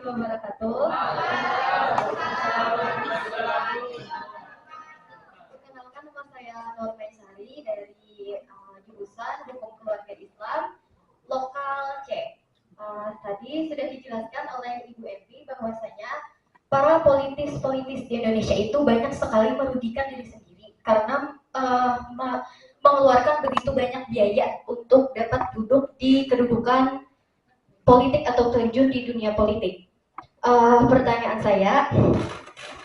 wabarakatuh. Perkenalkan, nama saya Nur Maisari dari jurusan Hukum Keluarga Islam Lokal C. Tadi sudah dijelaskan oleh Ibu Evi bahwasanya para politis di Indonesia itu banyak sekali merugikan diri sendiri karena mengeluarkan begitu banyak biaya untuk dapat duduk di kedudukan politik atau terjun di dunia politik. Pertanyaan saya,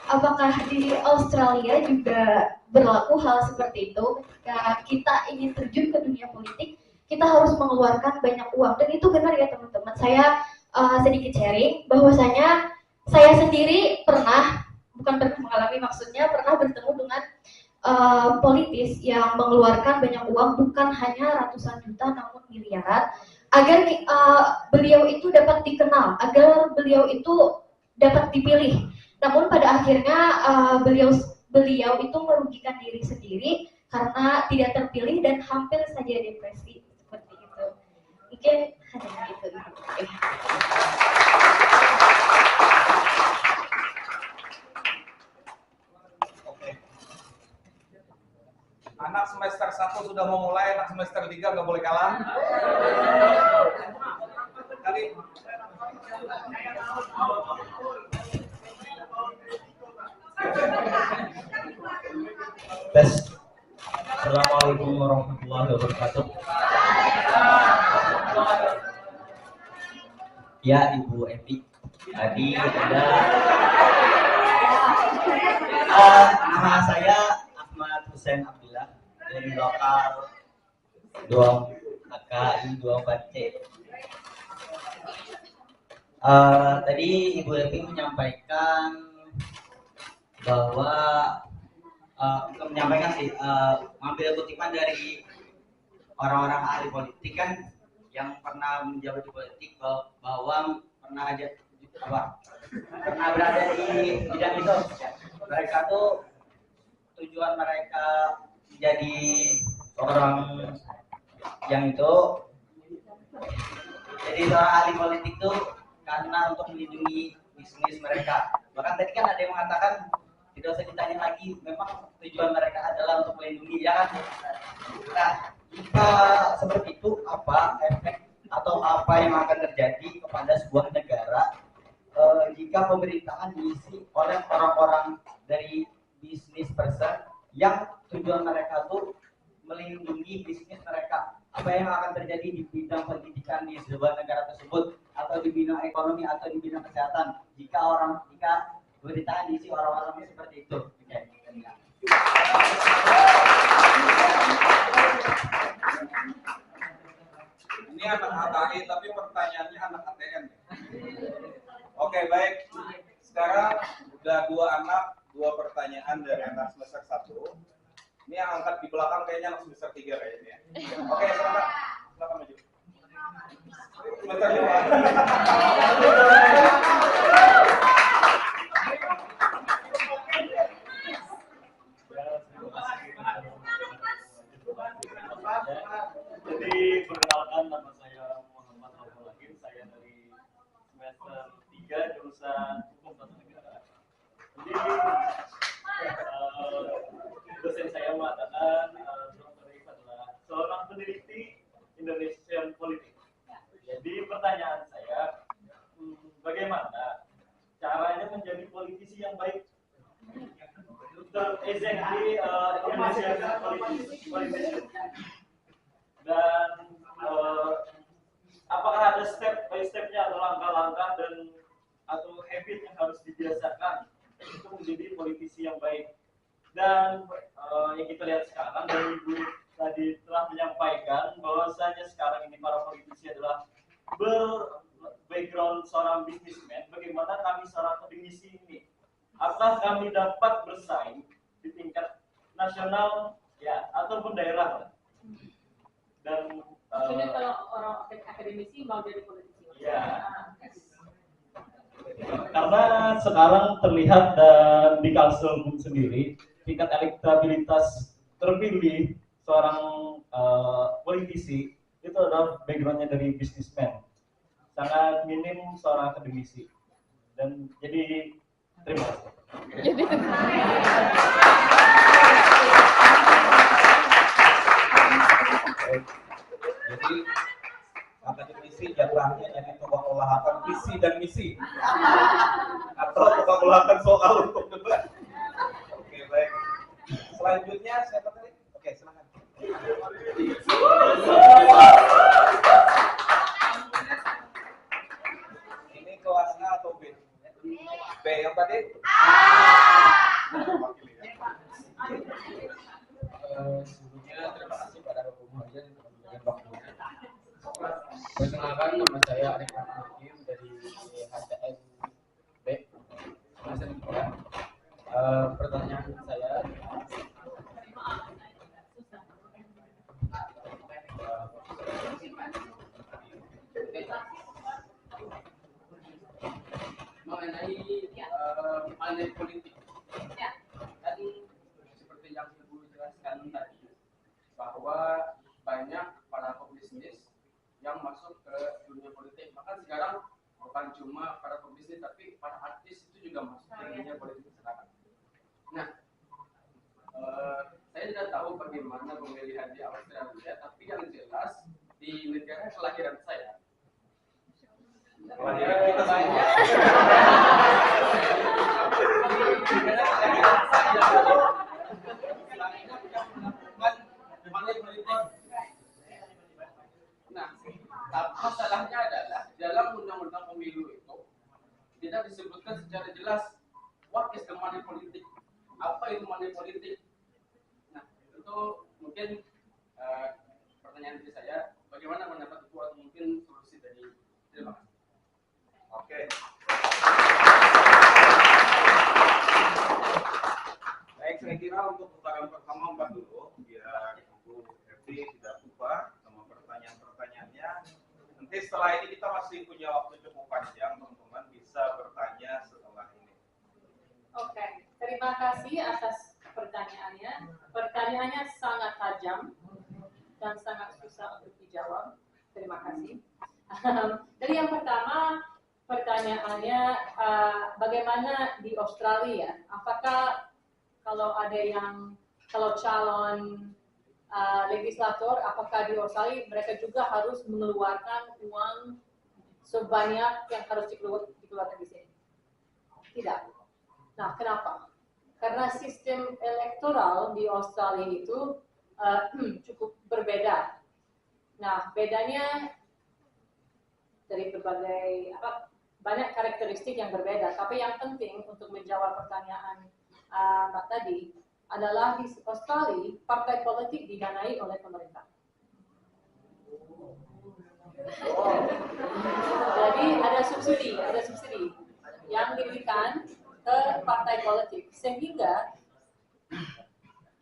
apakah di Australia juga berlaku hal seperti itu? Ketika kita ingin terjun ke dunia politik, kita harus mengeluarkan banyak uang, dan itu benar ya teman-teman. Saya sedikit sharing bahwasanya saya sendiri bukan pernah mengalami, maksudnya pernah bertemu dengan politis yang mengeluarkan banyak uang, bukan hanya ratusan juta namun miliaran, agar beliau itu dapat dikenal, agar beliau itu dapat dipilih. Namun pada akhirnya beliau itu merugikan diri sendiri karena tidak terpilih dan hampir saja depresi seperti itu. Mungkin hanya itu. Anak semester 1 sudah mau mulai, anak semester 3 nggak boleh kalah. Tadi tes. Assalamualaikum warahmatullahi wabarakatuh. Ya, Ibu Evi, tadi nama saya Ahmad Hussein Abdullah dari lokal 2KI 24C. Tadi Ibu Evi menyampaikan bahwa mengambil kutipan dari orang-orang ahli politik kan yang pernah menjabat di politik, bahwa pernah berada di bidang itu. Mereka tuh tujuan mereka menjadi orang yang itu, jadi seorang ahli politik tuh karena untuk melindungi bisnis mereka. Bahkan tadi kan ada yang mengatakan tidak usah ditanya lagi, memang tujuan mereka adalah untuk melindungi, ya kan? Nah, jika seperti itu, apa efek atau apa yang akan terjadi kepada sebuah negara jika pemerintahan diisi oleh orang-orang dari bisnis person yang tujuan mereka tuh melindungi bisnis mereka? Apa yang akan terjadi di bidang pendidikan di sebuah negara tersebut, atau di bidang ekonomi, atau di bidang kesehatan, jika pemerintahan diisi orang-orang seperti itu? ini anak HTI tapi pertanyaannya anak ATN. Oke, baik. Sekarang udah dua pertanyaan dari anak semester 1. Ini yang angkat di belakang kayaknya anak semester 3 kayaknya. Oke, silakan maju. Semester 2. Jadi perkenalkan, nama saya Muhammad Al-Mulahim, saya dari semester 3 jurusan Hukum Tata Negara. Jadi dosen saya mengatakan Dr. If adalah seorang peneliti Indonesian Politics. Jadi pertanyaan saya, bagaimana caranya menjadi politisi yang baik? Exactly, Indonesian politician. Dan apakah ada step by stepnya atau langkah-langkah atau habit yang harus dibiasakan untuk menjadi politisi yang baik? Dan yang kita lihat sekarang, dan Ibu tadi telah menyampaikan bahwasanya sekarang ini para politisi adalah background seorang businessman. Bagaimana kami seorang akademisi ini? Apakah kami dapat bersaing di tingkat nasional ya ataupun daerah? Dan kalau orang akademisi mau jadi politisi. Ya. Karena sekarang terlihat dan di Kalsel sendiri tingkat elektabilitas terpilih seorang politisi itu adalah backgroundnya dari businessman, sangat minim seorang akademisi. Dan jadi terima kasih. Jadi Jadi akademisi jatahnya jadi tukang olahan visi dan misi atau tukang olahan soal untuk debat. Oke, baik. Selanjutnya siapa tadi? Oke, silakan. Ini kelas A atau B? B yang tadi? Wakili ya. Sebelumnya terima kasih pada Bapak Muhammad yang telah memberikan waktunya. Perkenalkan, nama saya Arif Hakim dari HTM B. Semester 3. Pertanyaan saya mengenai panel politik. Tadi seperti yang Ibu jelaskan tadi, bahwa banyak para pebisnis yang masuk ke dunia politik. Maka sekarang bukan cuma para pebisnis, tapi para artis itu juga masuk ke dunia politik sekarang. Nah, saya tidak tahu bagaimana pemilihan di Australia, tapi yang jelas di negara kelahiran saya banyak Nah, masalahnya adalah dalam undang-undang pemilu itu tidak disebutkan secara jelas what is the money politik, apa itu money politik. Nah, itu mungkin pertanyaan dari saya, bagaimana pendapat Ibu atau mungkin solusi dari terima kasih. Oke. Baik, saya kira untuk putaran pertama Mbak dulu, biar Ibu Evi tidak lupa sama pertanyaan-pertanyaannya. Nanti setelah ini kita masih punya waktu cukup panjang, teman-teman bisa bertanya setelah ini. Oke, terima kasih atas pertanyaannya. Pertanyaannya sangat tajam dan sangat susah untuk dijawab. Terima kasih. Jadi yang pertama, pertanyaannya bagaimana di Australia? Apakah kalau calon legislator, apakah di Australia mereka juga harus mengeluarkan uang sebanyak yang harus dikeluarkan di sini? Tidak. Nah, kenapa? Karena sistem elektoral di Australia itu cukup berbeda. Nah, bedanya dari berbagai banyak karakteristik yang berbeda. Tapi yang penting untuk menjawab pertanyaan Mbak tadi adalah di Australia partai politik didanai oleh pemerintah. Jadi ada subsidi yang diberikan ke partai politik sehingga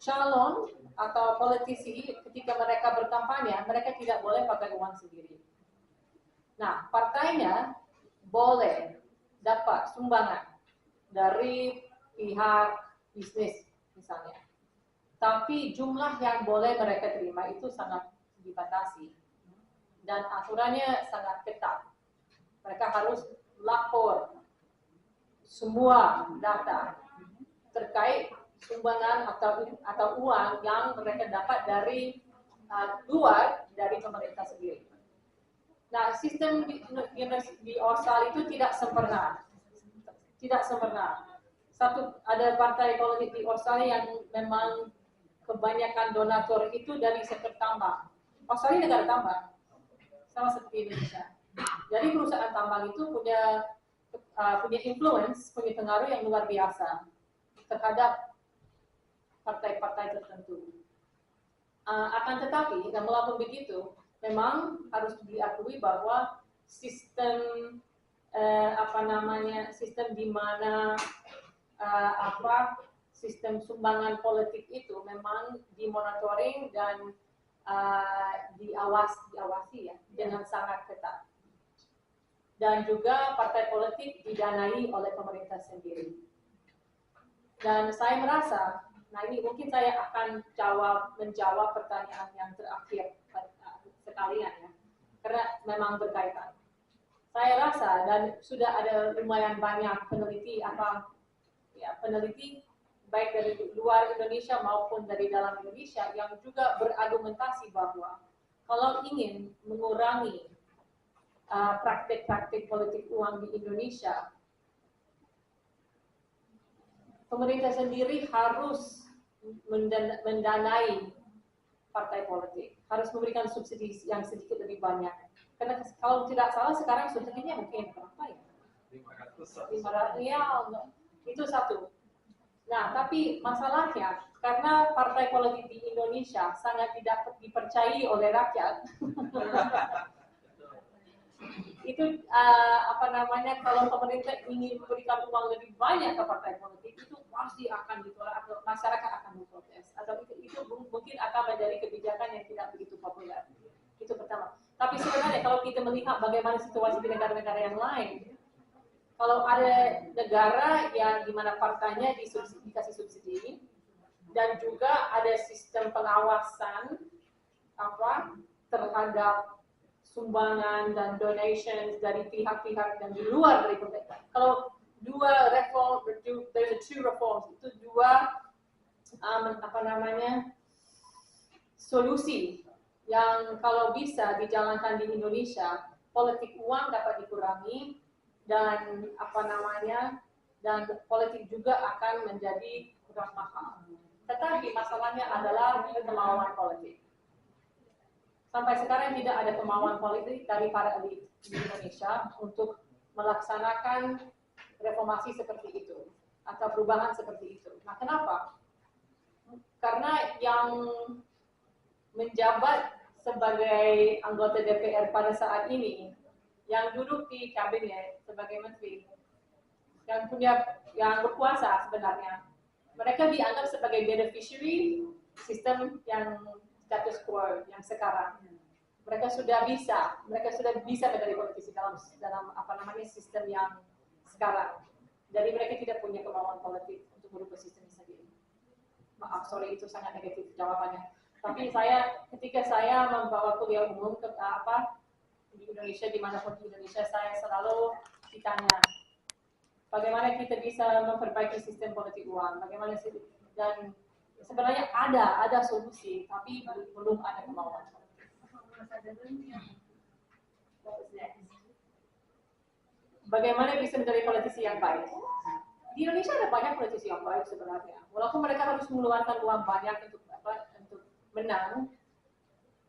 calon atau politisi ketika mereka berkampanye mereka tidak boleh pakai uang sendiri. Nah, partainya boleh dapat sumbangan dari pihak bisnis misalnya. Tapi jumlah yang boleh mereka terima itu sangat dibatasi. Dan aturannya sangat ketat. Mereka harus lapor semua data terkait sumbangan atau uang yang mereka dapat dari luar dari pemerintah sendiri. Nah, sistem di Australia itu tidak sempurna. Ada partai politik di Australia yang memang kebanyakan donatur itu dari sektor tambang. Australia negara tambang, sama seperti Indonesia. Jadi perusahaan tambang itu punya influence, punya pengaruh yang luar biasa terhadap partai-partai tertentu. Akan tetapi, dan walaupun begitu, memang harus diakui bahwa sistem sistem di mana sistem sumbangan politik itu memang dimonitoring dan diawasi ya dengan sangat ketat. Dan juga partai politik didanai oleh pemerintah sendiri. Dan saya merasa, nah ini mungkin saya akan menjawab pertanyaan yang terakhir sekalian ya, karena memang berkaitan. saya rasa dan sudah ada lumayan banyak peneliti peneliti baik dari luar Indonesia maupun dari dalam Indonesia yang juga berargumentasi bahwa kalau ingin mengurangi praktik-praktik politik uang di Indonesia, pemerintah sendiri harus mendanai partai politik, harus memberikan subsidi yang sedikit lebih banyak. Karena kalau tidak salah sekarang subsidinya mungkin berapa ya? 500 ya, itu satu. Nah, tapi masalahnya karena partai politik di Indonesia sangat tidak dipercayai oleh rakyat. Itu kalau pemerintah ingin memberikan uang lebih banyak ke partai politik itu pasti akan ditolak atau masyarakat akan memprotes atau itu mungkin akan menjadi kebijakan yang tidak begitu populer. Itu pertama. Tapi sebenarnya kalau kita melihat bagaimana situasi di negara-negara yang lain, kalau ada negara yang di mana partainya dikasih subsidi dan juga ada sistem pengawasan terhadap sumbangan dan donations dari pihak-pihak yang di luar dari pemerintah. Kalau there's two reforms, itu dua solusi yang kalau bisa dijalankan di Indonesia, politik uang dapat dikurangi dan dan politik juga akan menjadi kurang mahal. Tetapi masalahnya adalah kemauan politik. Sampai sekarang tidak ada kemauan politik dari para elit di Indonesia untuk melaksanakan reformasi seperti itu atau perubahan seperti itu. Nah, kenapa? Karena yang menjabat sebagai anggota DPR pada saat ini, yang duduk di kabinet sebagai menteri, yang berkuasa sebenarnya, mereka dianggap sebagai beneficiary sistem yang status quo yang sekarang. Mereka sudah bisa menjadi politisi dalam sistem yang sekarang. Jadi mereka tidak punya kemauan politik untuk merubah sistem sendiri. Maaf, sorry itu sangat negatif jawabannya. Tapi ketika saya membawa kuliah umum ke di Indonesia, dimanapun di Indonesia, saya selalu ditanya bagaimana kita bisa memperbaiki sistem politik uang, bagaimana dan sebenarnya ada solusi, tapi belum ada kemauan. Bagaimana bisa menjadi politisi yang baik? Di Indonesia ada banyak politisi yang baik sebenarnya. Walaupun mereka harus mengeluarkan uang banyak untuk menang,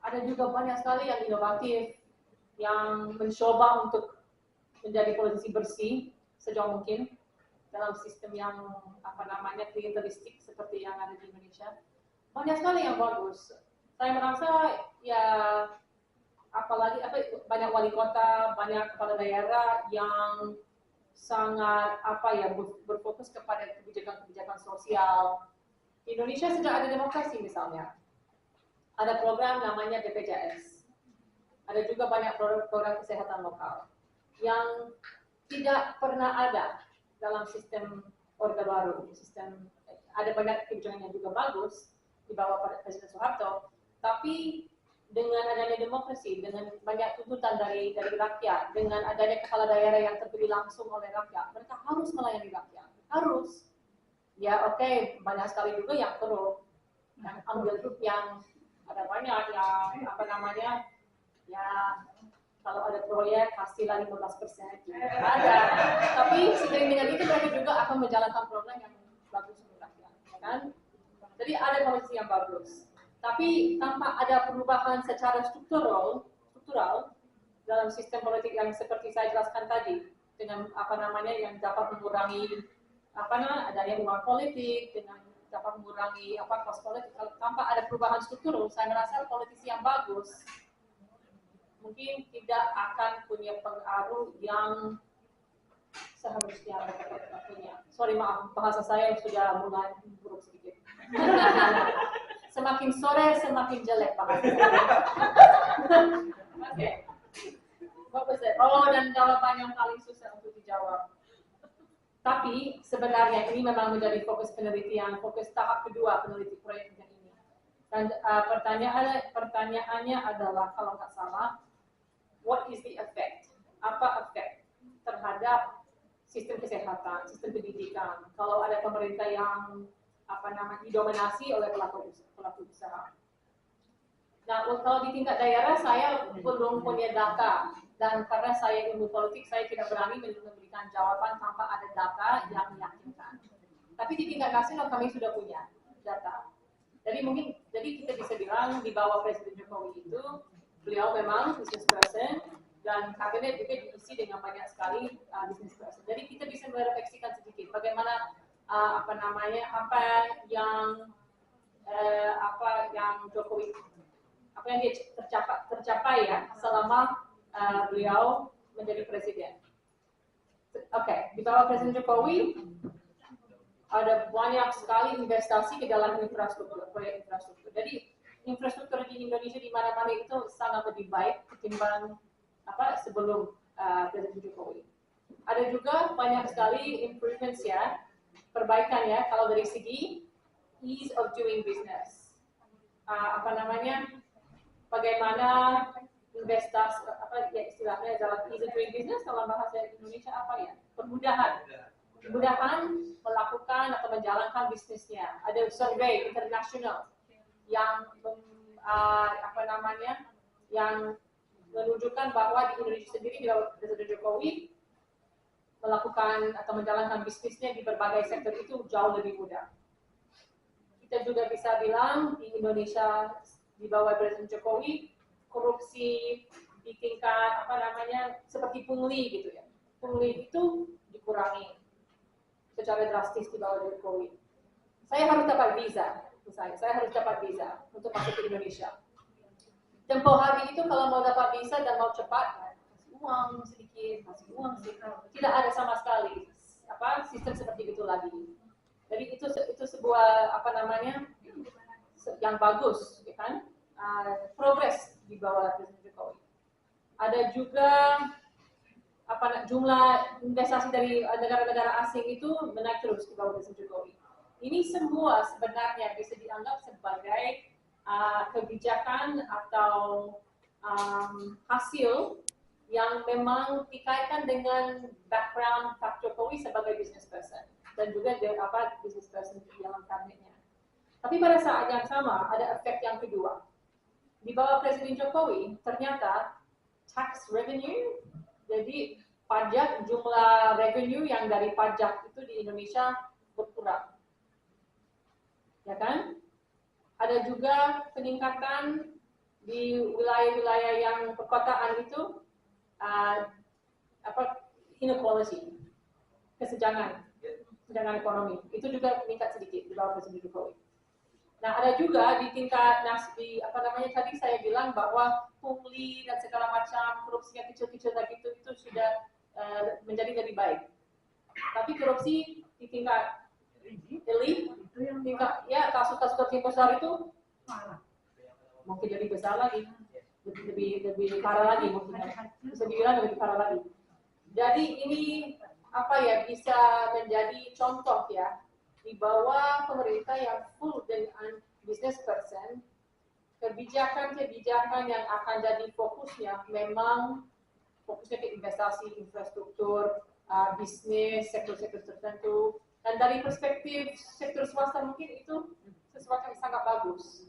ada juga banyak sekali yang inovatif, yang mencoba untuk menjadi politisi bersih sejauh mungkin dalam sistem yang klientelistik seperti yang ada di Indonesia. Banyak sekali yang bagus. Saya merasa ya apalagi banyak wali kota, banyak kepala daerah yang sangat berfokus kepada kebijakan sosial. Di Indonesia sudah ada demokrasi misalnya. Ada program namanya BPJS. Ada juga banyak program kesehatan lokal yang tidak pernah ada dalam sistem Orde Baru. Ada banyak kebijakan yang juga bagus di bawah Presiden Soeharto, tapi dengan adanya demokrasi, dengan banyak tuntutan dari rakyat, dengan adanya kepala daerah yang terpilih langsung oleh rakyat, mereka harus melayani rakyat. Harus. Ya oke, banyak sekali juga yang korup, yang ambil grup yang ada banyak yang ya kalau ada proyek pastilah 15%. Ada. Tapi seiring dengan itu mereka juga akan menjalankan program yang bagus untuk rakyat, kan? Jadi ada polisi yang bagus. Tapi tanpa ada perubahan secara struktural dalam sistem politik yang seperti saya jelaskan tadi, dengan yang dapat mengurangi adanya uang politik, dengan dapat mengurangi kos politik, tanpa ada perubahan struktural, saya merasa politisi yang bagus mungkin tidak akan punya pengaruh yang seharusnya mereka punya. Sorry maaf, bahasa saya sudah mulai buruk sedikit. Semakin sore semakin jelek bahasa saya. Oke. What was it? Oh, dan jawaban yang paling susah untuk dijawab. Tapi sebenarnya ini memang menjadi fokus penelitian, fokus tahap kedua peneliti proyek ini. Dan pertanyaannya adalah kalau nggak salah, what is the effect apa efek terhadap sistem kesehatan, sistem pendidikan, kalau ada pemerintah yang didominasi oleh pelaku usaha. Nah, kalau di tingkat daerah saya belum punya data, dan karena saya ilmu politik, saya tidak berani memberikan jawaban tanpa ada data yang meyakinkan. Tapi di tingkat nasional kami sudah punya data. Jadi kita bisa bilang di bawah Presiden Jokowi itu, beliau memang business person, dan kabinet juga diisi dengan banyak sekali business person. Jadi kita bisa merefleksikan sedikit bagaimana apa yang Jokowi, apa yang dia tercapai ya selama beliau menjadi presiden. Oke, di bawah Presiden Jokowi ada banyak sekali investasi ke dalam infrastruktur, proyek infrastruktur. Jadi infrastruktur di Indonesia di mana-mana itu sangat lebih baik ketimbang sebelum Presiden Jokowi. Ada juga banyak sekali improvements ya, perbaikan ya, kalau dari segi ease of doing business. Bagaimana investasi, istilahnya dalam ease of doing business dalam bahasa Indonesia kemudahan melakukan atau menjalankan bisnisnya. Ada survei internasional yang yang menunjukkan bahwa di Indonesia sendiri di bawah Presiden Jokowi melakukan atau menjalankan bisnisnya di berbagai sektor itu jauh lebih mudah. Kita juga bisa bilang di Indonesia di bawah Presiden Jokowi korupsi di tingkat seperti pungli gitu ya. Pungli itu dikurangi secara drastis di bawah Jokowi. Saya harus dapat visa, misalnya, saya harus dapat visa untuk masuk ke Indonesia. Tempoh hari itu kalau mau dapat visa dan mau cepat, kasih uang sedikit, tidak ada sama sekali sistem seperti itu lagi. Jadi itu sebuah yang bagus, ya kan? Progres di bawah Presiden Jokowi. Ada juga jumlah investasi dari negara-negara asing itu menaik terus di bawah Presiden Jokowi. Ini semua sebenarnya bisa dianggap sebagai kebijakan atau hasil yang memang dikaitkan dengan background Pak Jokowi sebagai business person dan juga business person di dalam kabinetnya. Tapi pada saat yang sama ada efek yang kedua. Di bawah Presiden Jokowi ternyata tax revenue, jadi pajak, jumlah revenue yang dari pajak itu di Indonesia berkurang. Ya kan? Ada juga peningkatan di wilayah-wilayah yang perkotaan itu inequality, kesenjangan ekonomi. Itu juga meningkat sedikit di bawah Presiden Jokowi. Nah, ada juga di tingkat tadi saya bilang bahwa pungli dan segala macam korupsi yang kecil-kecil tadi itu sudah menjadi lebih baik. Tapi korupsi di tingkat elit, kasus-kasus korupsi besar itu mungkin lebih besar lagi, lebih parah lagi, mungkin bisa dibilang lebih parah lagi. Jadi ini bisa menjadi contoh ya, di bawah pemerintah yang full dengan business person, kebijakan-kebijakan yang akan jadi fokusnya memang fokusnya ke investasi, infrastruktur, bisnis, sektor-sektor tertentu. Dan dari perspektif sektor swasta mungkin itu sesuatu yang sangat bagus.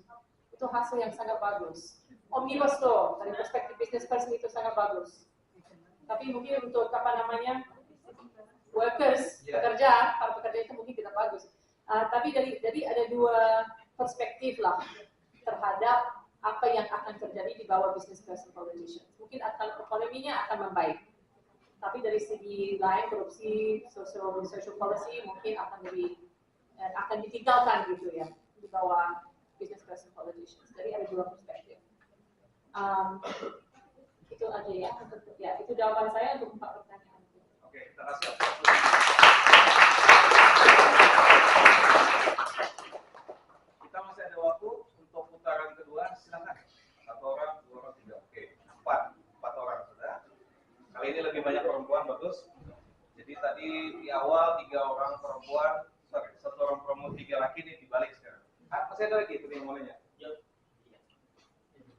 Itu hasil yang sangat bagus. Omnibus Law dari perspektif business person itu sangat bagus. Tapi mungkin untuk workers, para pekerja itu mungkin tidak bagus. Tapi jadi ada dua perspektif lah terhadap apa yang akan terjadi di bawah business person politicians. Mungkin ekonominya akan membaik. Tapi dari segi lain korupsi, social policy mungkin akan ditinggalkan gitu ya di bawah business person politicians. Jadi ada dua perspektif. Itu aja ya. Itu jawaban saya untuk 4 pertanyaan. Oke, terima kasih. Kita masih ada waktu untuk putaran kedua. Silakan. 1 orang, 2 orang, 3. Oke, 4 orang sudah. Kali ini lebih banyak perempuan, bagus. Jadi tadi di awal 3 orang perempuan, 1 orang perempuan, 3 laki, ini dibalik sekarang. Masih ada lagi itu yang mulainya?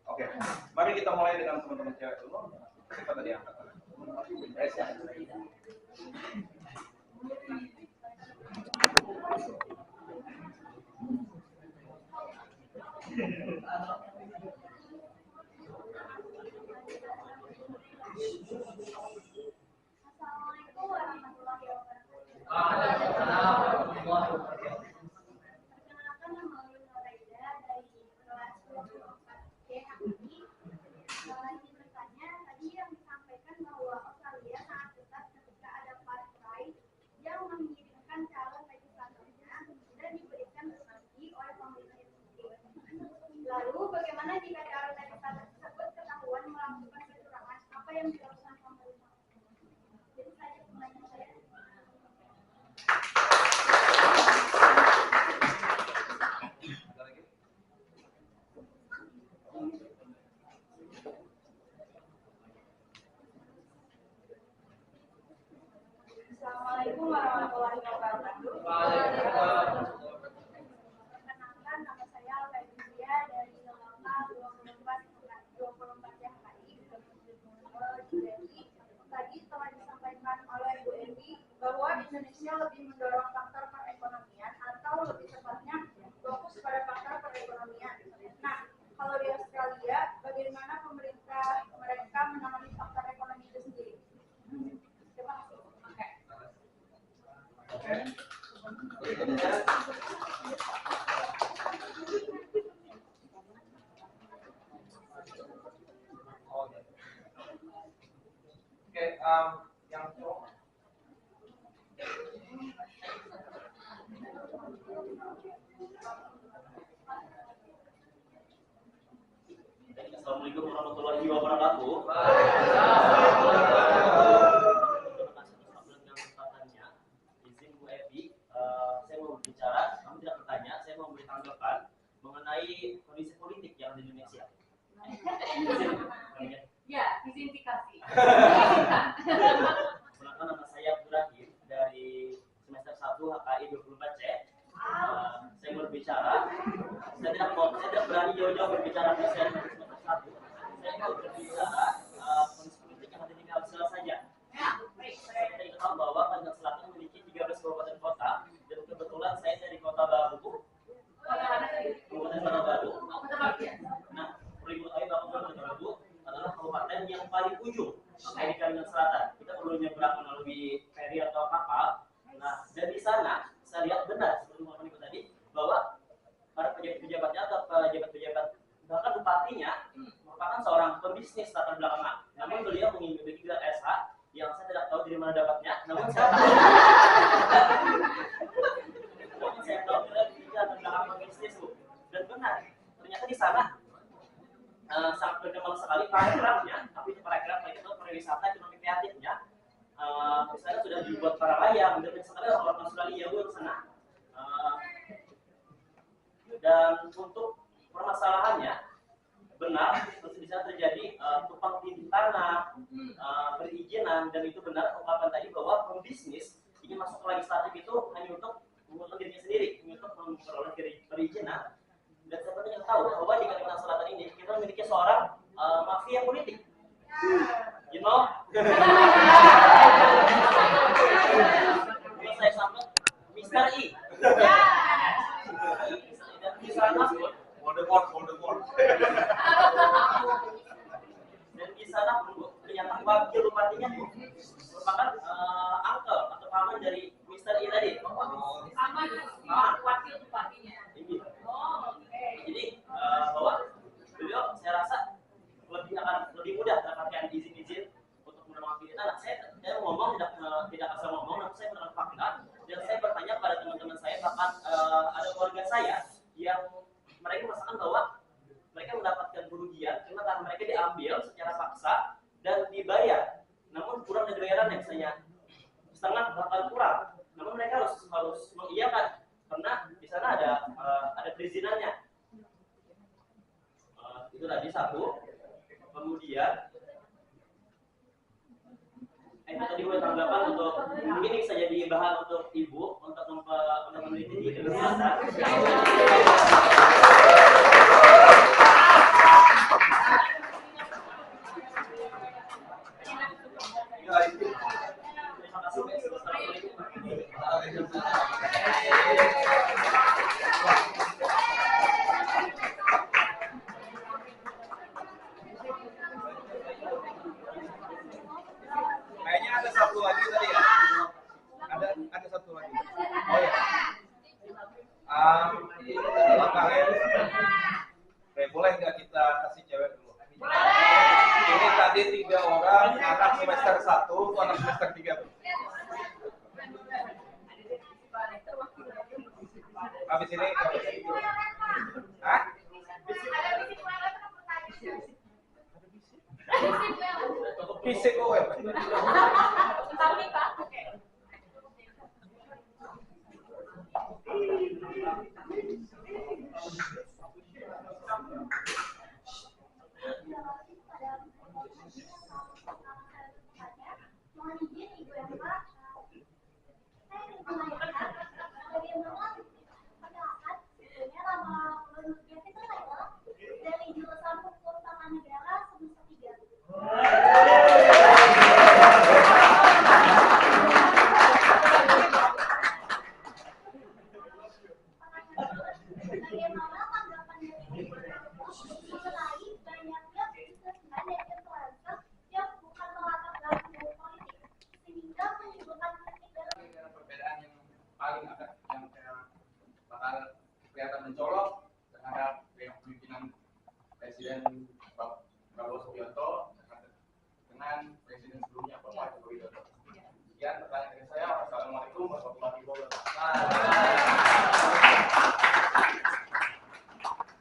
Oke, mari kita mulai dengan teman-teman cewek dulu. Siapa tadi angkat? Assalamualaikum warahmatullahi wabarakatuh. Perkenalkan, nama saya Noraida dari kelas 24C HKI. Ingin bertanya, tadi yang disampaikan bahwa Australia sangat ketat ketika ada partai yang mengirimkan calon legislatornya dan diberikan subsidi oleh pemerintah itu sendiri. Lalu, bagaimana jika calon legislator tersebut ketahuan melakukan kecurangan? Apa yang dilakukan pemerintah? Jadi saja pertanyaan saya. Assalamualaikum warahmatullahi wabarakatuh. Perkenalkan, nama saya Alfredia dari lokal 24 HKI. Jadi tadi telah disampaikan oleh Bu Endi bahwa Indonesia lebih mendorong faktor perekonomian atau lebih tepatnya fokus pada faktor perekonomian. Nah, kalau di Australia, bagaimana pemerintah mereka menangani faktor ekonomi itu sendiri? Terima kasih. Yang cowok. Assalamualaikum warahmatullahi wabarakatuh. Izin Bu Evi, saya mau berbicara, kami tidak bertanya, saya mau memberi tanggapan mengenai kondisi politik yang ada di Indonesia. Ya, izin dikasih. Perkenalkan, nama saya Ibrahim dari semester 1 HKI 24C. Saya mau berbicara, saya tidak berani jauh-jauh berbicara di semester 1. Saya mau berbicara kondisi politik yang ada di Kalsel saja. Kita tahu bahwa Kalimantan Selatan memiliki 13 kabupaten kota, dan kebetulan saya dari Kota Baru, Kabupaten Kota Baru. Nah, perlu diketahui bahwa Kota Baru adalah kabupaten yang paling ujung dari Kalimantan Selatan. Kita perlu nyebrang melalui feri atau kapal. Nah, dan di sana saya lihat benar seperti Bapak Ibu tadi bahwa para pejabat-pejabatnya atau pejabat-pejabat bahkan bupatinya merupakan seorang pembisnis latar belakang. Namun beliau memiliki gelar SH yang saya tidak tahu dari mana dapatnya. Namun saya tahu dia latar belakang pembisnis, Bu. Dan benar, ternyata di sana sangat berkembang sekali paragrafnya, tapi paragraf itu pariwisata ekonomi kreatifnya. Di sana sudah dibuat para layang dan sekali orang Australia Bu di sana. Dan untuk permasalahannya benar, masih bisa terjadi tumpang tindih tanah, perizinan, dan itu benar ungkapan tadi bahwa pembisnis ingin masuk ke legislatif itu hanya untuk mengurus dirinya sendiri, untuk memperoleh perizinan. Dan saya penting tahu bahwa di Kalimantan Selatan ini kita memiliki seorang mafia politik, you know. Kalau saya sampai Mr. I. Dan di sana pun Voldemort. dan di sana pun ternyata wakil bupatinya merupakan uncle atau paman dari Mr. I tadi. Sama wakil bupatinya. Jadi bahwa beliau saya rasa lebih mudah mendapatkan izin untuk menempati tanah. Saya ngomong tidak asal ngomong, namun saya menemukan fakta dan saya bertanya pada teman-teman saya, bahkan ada keluarga saya yang mereka merasakan bahwa mereka mendapatkan kerugian karena tanah mereka diambil secara paksa dan dibayar, namun kurang dari bayarannya, misalnya setengah bahkan kurang. Namun mereka harus mengiyakan karena di sana ada perizinannya. Itu tadi satu. Kemudian tadi gue tanggapan untuk mungkin bisa jadi bahan untuk ibu untuk meneliti di kesehatan. Oke, boleh nggak kita kasih cewek dulu? Ini tadi 3 orang, anak semester 1, tuh anak semester 3 tuh. Habis ini, hah? Fisik web. Tapi Pak, mohon izin Ibu Emma, saya ingin menanyakan bagaimana pendapat sebetulnya nama lulus itu adalah dari jurusan hukum tata negara semester 3. Bagaimana tanggapan dari Ibu mengenai banyaknya bisnismen dan influencer yang bukan melatar belakang politik sehingga menimbulkan kritik dari Perbedaan yang paling ada yang bakal kelihatan mencolok terhadap kepemimpinan Presiden Pak Prabowo Subianto dengan Presiden sebelumnya Bapak Joko Widodo. Sekian pertanyaan dari saya. Wassalamualaikum warahmatullahi wabarakatuh.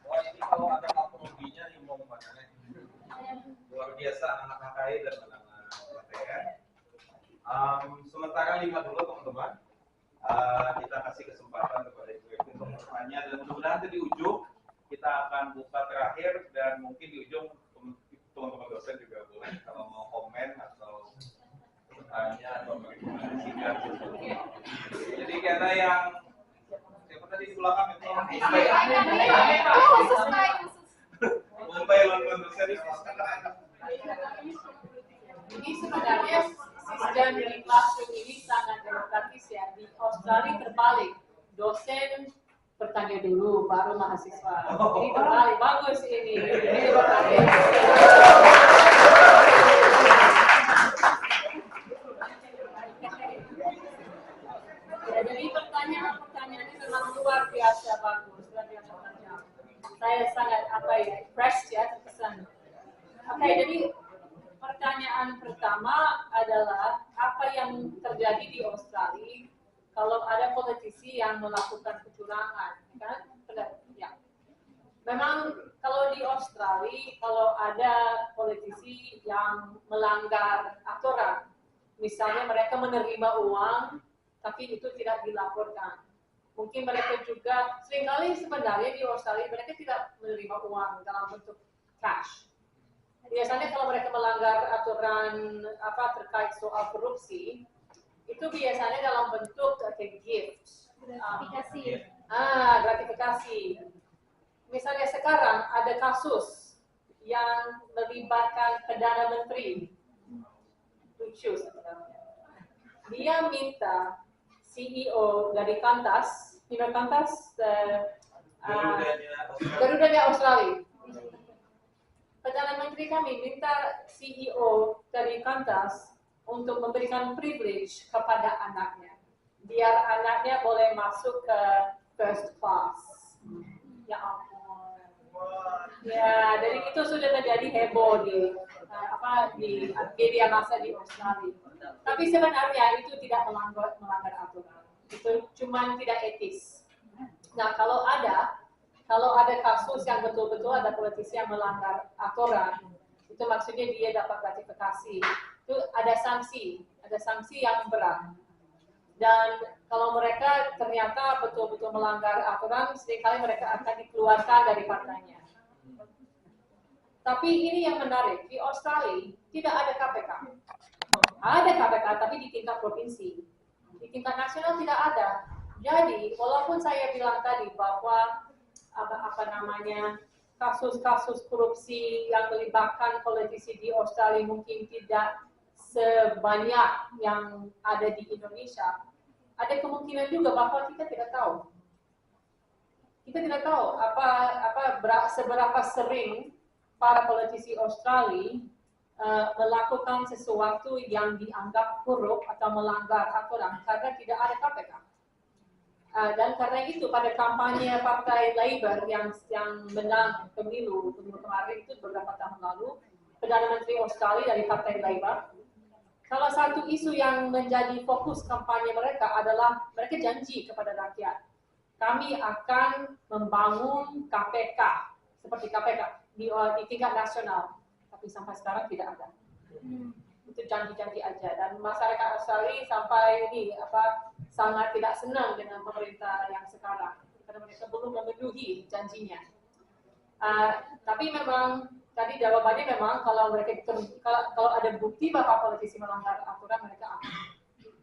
Wah, ini kalau ada kapologinya yang mau kemana nih? Luar biasa anak-anak KKI dan anak-anak PTN. Sementara 5 dulu teman-teman. Kita kasih kesempatan kepada Ibu Evi untuk bertanya dan mudah-mudahan nanti di ujung kita akan buka terakhir dan mungkin di ujung teman-teman dosen juga boleh kalau mau komen atau bertanya atau merekomendasikan. Jadi karena yang siapa tadi di belakang itu Mumbai London dosen Ini sebenarnya sistem di classroom ini sangat demokratis ya. Di Australia terbalik, dosen bertanya dulu, baru mahasiswa. Ini terbalik, bagus ini. Ini demokratis. Ya, jadi pertanyaannya memang luar biasa bagus, luar biasa tajam. Saya sangat impressed ya, terkesan. Oke, jadi pertanyaan pertama adalah apa yang terjadi di Australia kalau ada politisi yang melakukan kecurangan, kan? Ya. Memang kalau di Australia kalau ada politisi yang melanggar aturan, misalnya mereka menerima uang tapi itu tidak dilaporkan. Mungkin mereka juga seringkali sebenarnya di Australia mereka tidak menerima uang dalam bentuk cash. Biasanya kalau mereka melanggar aturan terkait soal korupsi, itu biasanya dalam bentuk gift, gratifikasi. Misalnya sekarang ada kasus yang melibatkan Perdana Menteri, lucu sebenarnya. Dia minta CEO dari Qantas, Garudanya Australia. Perdana Menteri kami minta CEO dari Qantas untuk memberikan privilege kepada anaknya, biar anaknya boleh masuk ke first class. Ya ampun. Ya, jadi itu sudah menjadi heboh di media massa di Australia. Tapi sebenarnya itu tidak melanggar aturan. Itu cuma tidak etis. Nah, kalau ada kasus yang betul-betul ada politisi yang melanggar aturan, itu maksudnya dia dapat gratifikasi. Itu ada sanksi yang berat. Dan kalau mereka ternyata betul-betul melanggar aturan, seringkali mereka akan dikeluarkan dari partainya. Tapi ini yang menarik, di Australia tidak ada KPK. Ada KPK, tapi di tingkat provinsi. Di tingkat nasional tidak ada. Jadi, walaupun saya bilang tadi bahwa kasus-kasus korupsi yang melibatkan politisi di Australia mungkin tidak sebanyak yang ada di Indonesia, ada kemungkinan juga bahwa kita tidak tahu. Kita tidak tahu seberapa sering para politisi Australia melakukan sesuatu yang dianggap korup atau melanggar aturan karena tidak ada KPK. Dan karena itu pada kampanye Partai Labour yang menang pemilu kemarin itu beberapa tahun lalu, Perdana Menteri Australia dari Partai Labour, salah satu isu yang menjadi fokus kampanye mereka adalah mereka janji kepada rakyat, kami akan membangun KPK seperti KPK di tingkat nasional, tapi sampai sekarang tidak ada. Itu janji-janji aja, dan masyarakat Australia sampai ini sangat tidak senang dengan pemerintah yang sekarang karena mereka belum memenuhi janjinya. Tapi memang tadi jawabannya memang kalau ada bukti bahwa politisi melanggar aturan, mereka akan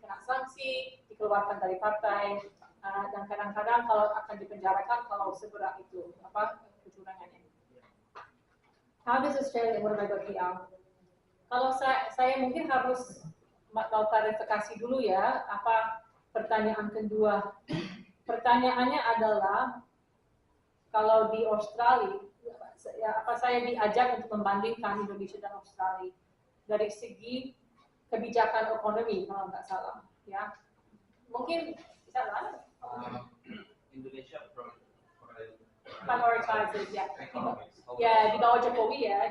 kena sanksi, dikeluarkan dari partai, dan kadang-kadang kalau akan dipenjarakan kalau seberat itu kecurangannya. How does Australia mulai PR? Kalau saya mungkin harus mau klarifikasi dulu ya, pertanyaan kedua. Pertanyaannya adalah kalau di Australia, saya diajak untuk membandingkan Indonesia dan Australia dari segi kebijakan ekonomi kalau nggak salah, ya. Mungkin bisa lah. Indonesia prioritizes ya di bawah Jokowi ya,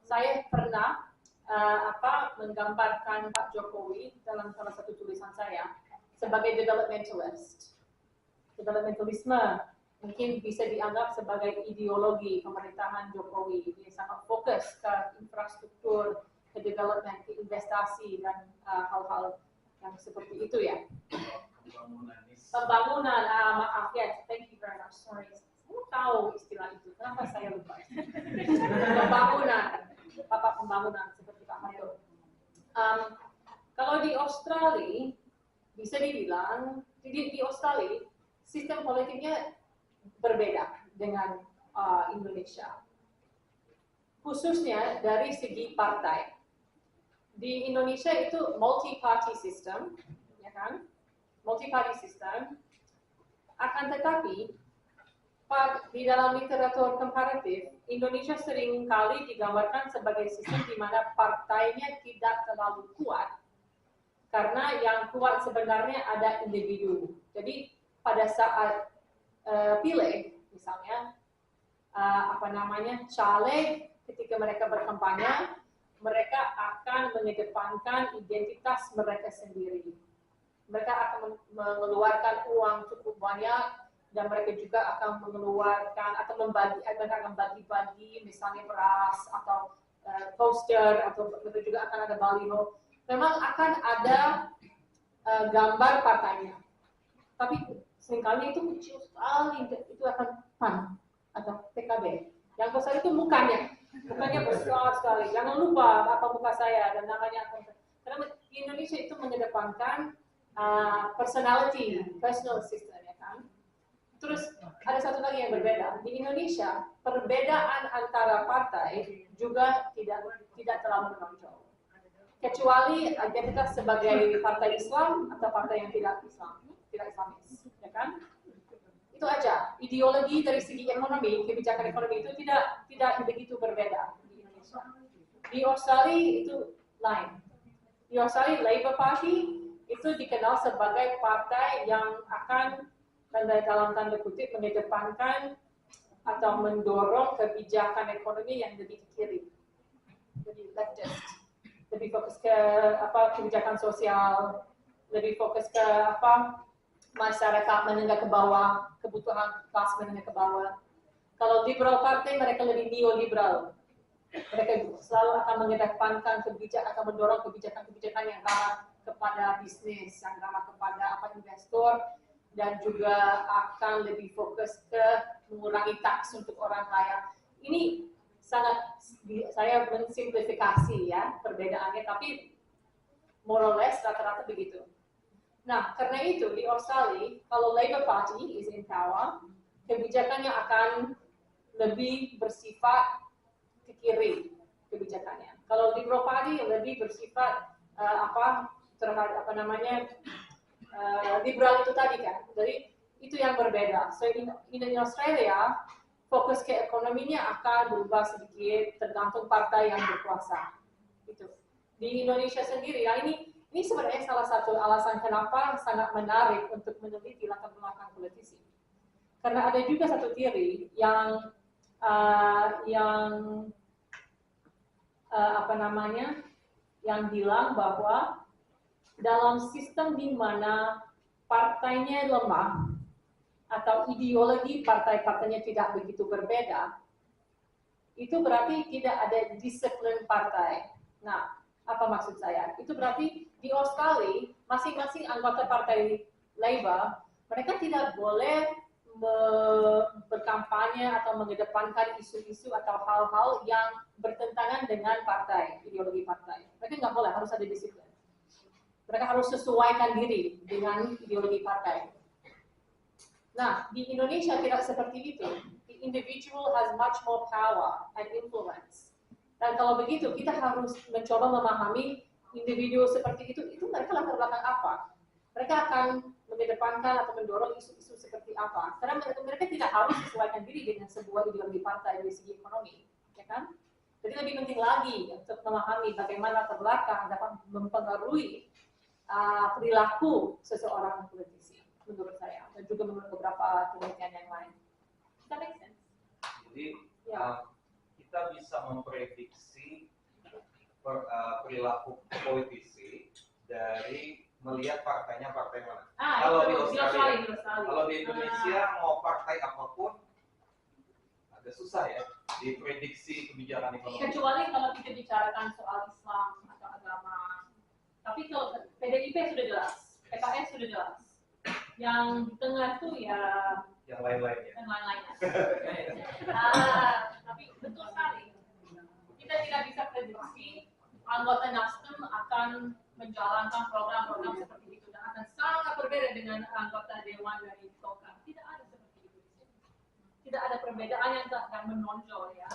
saya pernah menggambarkan Pak Jokowi dalam salah satu tulisan saya sebagai developmentalisme mungkin bisa dianggap sebagai ideologi pemerintahan Jokowi. Dia sangat fokus ke infrastruktur, ke development, ke investasi dan hal-hal yang seperti itu ya. Pembangunan, maaf ya, thank you very much, sorry. Saya tahu istilah itu, kenapa saya lupa? Pembangunan seperti Pak Harto. Kalau di Australia, bisa dibilang, di Australia, sistem politiknya berbeda dengan Indonesia. Khususnya dari segi partai. Di Indonesia itu multi-party system, ya kan? Multi-party system. Akan tetapi, di dalam literatur komparatif, Indonesia sering kali digambarkan sebagai sistem di mana partainya tidak terlalu kuat, karena yang kuat sebenarnya ada individu. Jadi pada saat pileg, misalnya, caleg, ketika mereka berkampanye, mereka akan mengedepankan identitas mereka sendiri. Mereka akan mengeluarkan uang cukup banyak, dan mereka juga akan mengeluarkan atau membagi-bagi misalnya beras atau poster, atau mereka juga akan ada baliho. Memang akan ada gambar partainya, tapi seringkali itu kecil sekali, itu akan PAN atau PKB. Yang besar itu mukanya besar sekali. Jangan lupa apa muka saya dan namanya akan. Karena di Indonesia itu mengedepankan personality, personal system, ya kan. Terus ada satu lagi yang berbeda. Di Indonesia, perbedaan antara partai juga tidak terlalu menonjol. Kecuali identitas sebagai partai Islam atau partai yang tidak Islamis, ya kan? Itu aja. Ideologi dari segi ekonomi, kebijakan ekonomi itu tidak begitu berbeda di Indonesia. Di Australia itu lain. Di Australia, Labour Party itu dikenal sebagai partai yang akan dalam tanda kutip mengedepankan atau mendorong kebijakan ekonomi yang lebih ke kiri, jadi leftist, lebih fokus ke kebijakan sosial, lebih fokus ke masyarakat menengah ke bawah, kebutuhan kelas menengah ke bawah. Kalau Liberal Party mereka lebih neoliberal, mereka selalu akan mengedepankan akan mendorong kebijakan-kebijakan yang ramah kepada bisnis, yang ramah kepada investor, dan juga akan lebih fokus ke mengurangi tax untuk orang kaya. Ini sangat, saya mensimplifikasi ya perbedaannya, tapi more or less rata-rata begitu. Nah, karena itu di Australia, kalau Labour Party is in power, kebijakannya akan lebih bersifat ke kiri kebijakannya. Kalau Liberal Party lebih bersifat liberal itu tadi kan. Jadi itu yang berbeda. So in Australia, fokus ke ekonominya akan berubah sedikit tergantung partai yang berkuasa. Itu. Di Indonesia sendiri, ya ini Ini sebenarnya salah satu alasan kenapa sangat menarik untuk meneliti latar belakang politisi. Karena ada juga satu teori yang yang bilang bahwa dalam sistem di mana partainya lemah atau ideologi partai-partainya tidak begitu berbeda, itu berarti tidak ada disiplin partai. Nah, apa maksud saya? Itu berarti di Australia masing-masing anggota partai Labour mereka tidak boleh berkampanye atau mengedepankan isu-isu atau hal-hal yang bertentangan dengan partai, ideologi partai. Mereka nggak boleh, harus ada disiplin. Mereka harus sesuaikan diri dengan ideologi partai. Nah, di Indonesia tidak seperti itu. The individual has much more power and influence. Dan kalau begitu, kita harus mencoba memahami individu seperti itu mereka latar belakang apa? Mereka akan mengedepankan atau mendorong isu-isu seperti apa? Karena mereka tidak harus sesuaikan diri dengan sebuah ideologi partai dari segi ekonomi, ya kan? Jadi lebih penting lagi untuk memahami bagaimana latar belakang dapat mempengaruhi perilaku seseorang politisi, menurut saya, dan juga menurut beberapa penelitian yang lain. Does that make sense? Jadi kita bisa memprediksi perilaku politisi dari melihat partainya partai mana. Kalau di Australia, kalau di Indonesia mau partai apapun agak susah ya diprediksi kebijakan ekonomi. Kecuali kalau kita bicarakan soal Islam atau agama. Tapi kalau PDIP sudah jelas, PKS sudah jelas. Yang di tengah tuh ya yang lain-lainnya. Yang lain-lainnya. Tapi betul sekali. Kita tidak bisa prediksi anggota Nasdem akan menjalankan program-program seperti itu dan akan sangat berbeda dengan anggota Dewan dari Golkar. Tidak ada seperti itu. Tidak ada perbedaan yang akan menonjol ya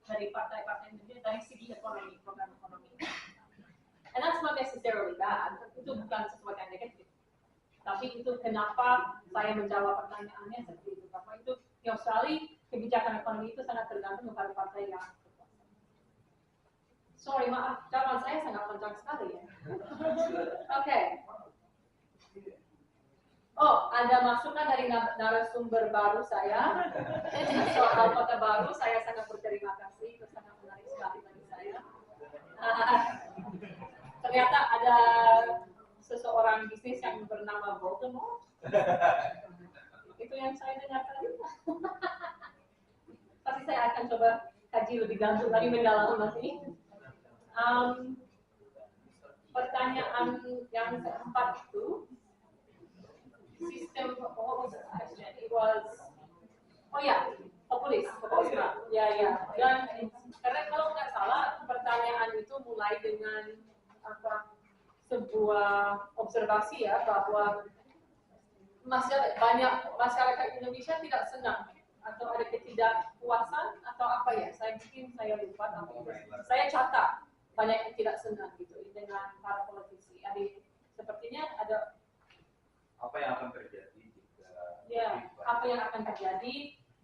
dari partai-partai Indonesia dari segi ekonomi, program ekonomi. And that's not necessarily bad. Itu bukan sesuatu yang negatif. Tapi itu kenapa saya menjawab pertanyaannya seperti itu. Karena itu di Australia kebijakan ekonomi itu sangat tergantung kepada partai yang berkuasa. Sorry, maaf, jawaban saya sangat panjang sekali ya. Oke. Oh, ada masukan dari narasumber baru saya. Soal kota baru, saya sangat berterima kasih. Itu sangat menarik sekali bagi saya. Ternyata ada seseorang bisnis yang bernama Voldemort. Itu yang saya dengar tadi. Pasti saya akan coba kaji lebih lagi mendalam lagi. Pertanyaan yang keempat itu sistem populisme. Ya. Dan karena kalau nggak salah pertanyaan itu mulai dengan sebuah observasi ya bahwa banyak masyarakat Indonesia tidak senang atau ada ketidakpuasan atau apa ya? Saya lupa tapi saya catat banyak yang tidak senang gitu dengan para politisi. Sepertinya ada apa yang akan terjadi jika apa yang akan terjadi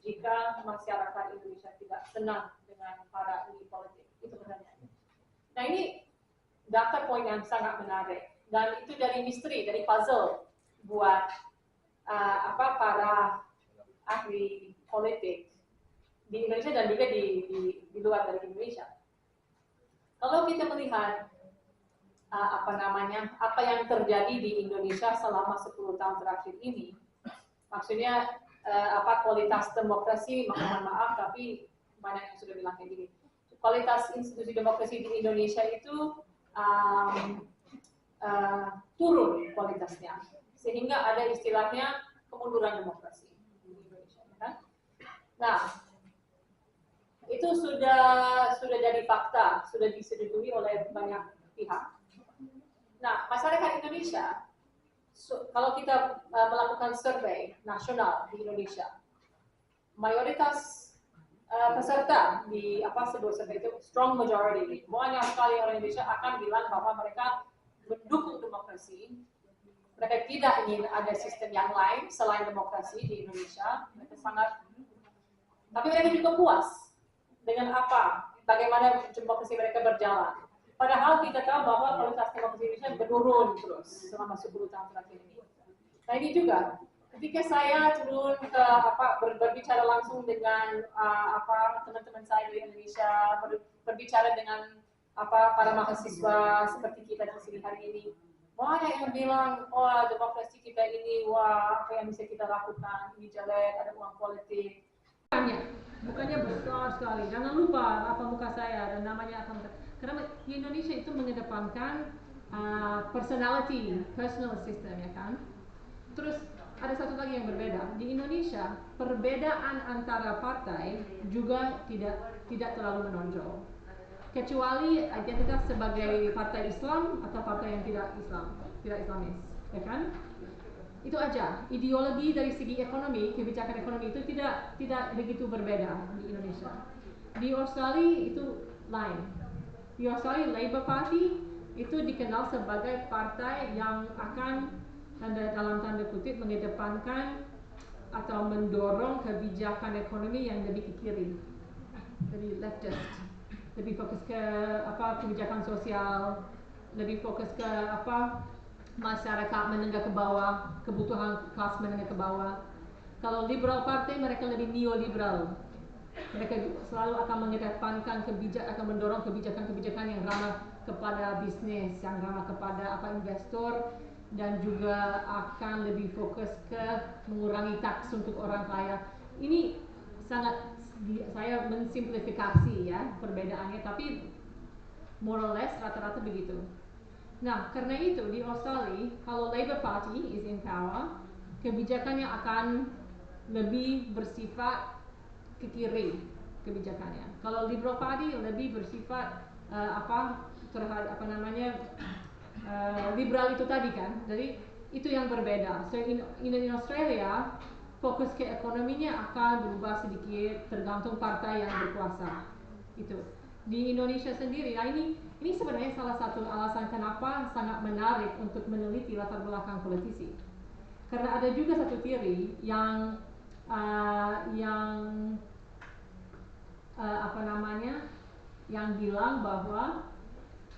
jika masyarakat Indonesia tidak senang dengan para elit politik? Itu pertanyaannya. Nah ini data poin yang sangat menarik dan itu dari misteri, dari puzzle buat para ahli politik di Indonesia dan juga di luar dari Indonesia. Kalau kita melihat apa yang terjadi di Indonesia selama 10 tahun terakhir ini, maksudnya kualitas demokrasi, mohon maaf tapi banyak yang sudah bilang kayak gini. Kualitas institusi demokrasi di Indonesia itu turun kualitasnya, sehingga ada istilahnya kemunduran demokrasi di Indonesia, kan? Nah, itu sudah jadi fakta, sudah disetujui oleh banyak pihak. Nah, masyarakat Indonesia, kalau kita melakukan survei nasional di Indonesia, mayoritas peserta di sebuah survei itu strong majority, banyak sekali orang Indonesia akan bilang bahwa mereka mendukung demokrasi. Mereka tidak ingin ada sistem yang lain selain demokrasi di Indonesia. Tapi mereka juga puas dengan bagaimana demokrasi mereka berjalan. Padahal kita tahu bahwa kualitas demokrasi Indonesia menurun terus selama 10 tahun terakhir ini. Nah ini juga, ketika saya turun ke berbicara langsung dengan teman-teman saya di Indonesia, berbicara dengan para mahasiswa seperti kita di sini hari ini, banyak yang bilang, wah demokrasi kita ini, wah apa yang bisa kita lakukan, ini jelek, ada uang politik. Bukannya besar sekali, jangan lupa apa muka saya dan namanya akan, karena di Indonesia itu mengedepankan personality, personal system ya kan. Terus ada satu lagi yang berbeda, di Indonesia perbedaan antara partai juga tidak terlalu menonjol, kecuali identitas sebagai partai Islam atau partai yang tidak Islamis, ya kan? Itu aja. Ideologi dari segi ekonomi, kebijakan ekonomi itu tidak begitu berbeda di Indonesia. Di Australia itu lain. Di Australia Labour Party itu dikenal sebagai partai yang akan dalam tanda kutip mengedepankan atau mendorong kebijakan ekonomi yang lebih ke kiri, jadi leftist, lebih fokus ke kebijakan sosial, lebih fokus ke masyarakat menengah ke bawah, kebutuhan kelas menengah ke bawah. Kalau Liberal Party mereka lebih neoliberal. Mereka selalu akan mengedepankan akan mendorong kebijakan-kebijakan yang ramah kepada bisnis, yang ramah kepada investor, dan juga akan lebih fokus ke mengurangi taks untuk orang kaya. Ini sangat saya mensimplifikasi ya perbedaannya, tapi more or less rata-rata begitu. Nah, karena itu di Australia, kalau Labour Party is in power, kebijakannya akan lebih bersifat ke kiri kebijakannya. Kalau Liberal Party lebih bersifat liberal itu tadi kan. Jadi itu yang berbeda. So in Australia, fokus ke ekonominya akan berubah sedikit tergantung partai yang berkuasa. Itu. Di Indonesia sendiri, nah ini sebenarnya salah satu alasan kenapa sangat menarik untuk meneliti latar belakang politisi. Karena ada juga satu teori yang yang bilang bahwa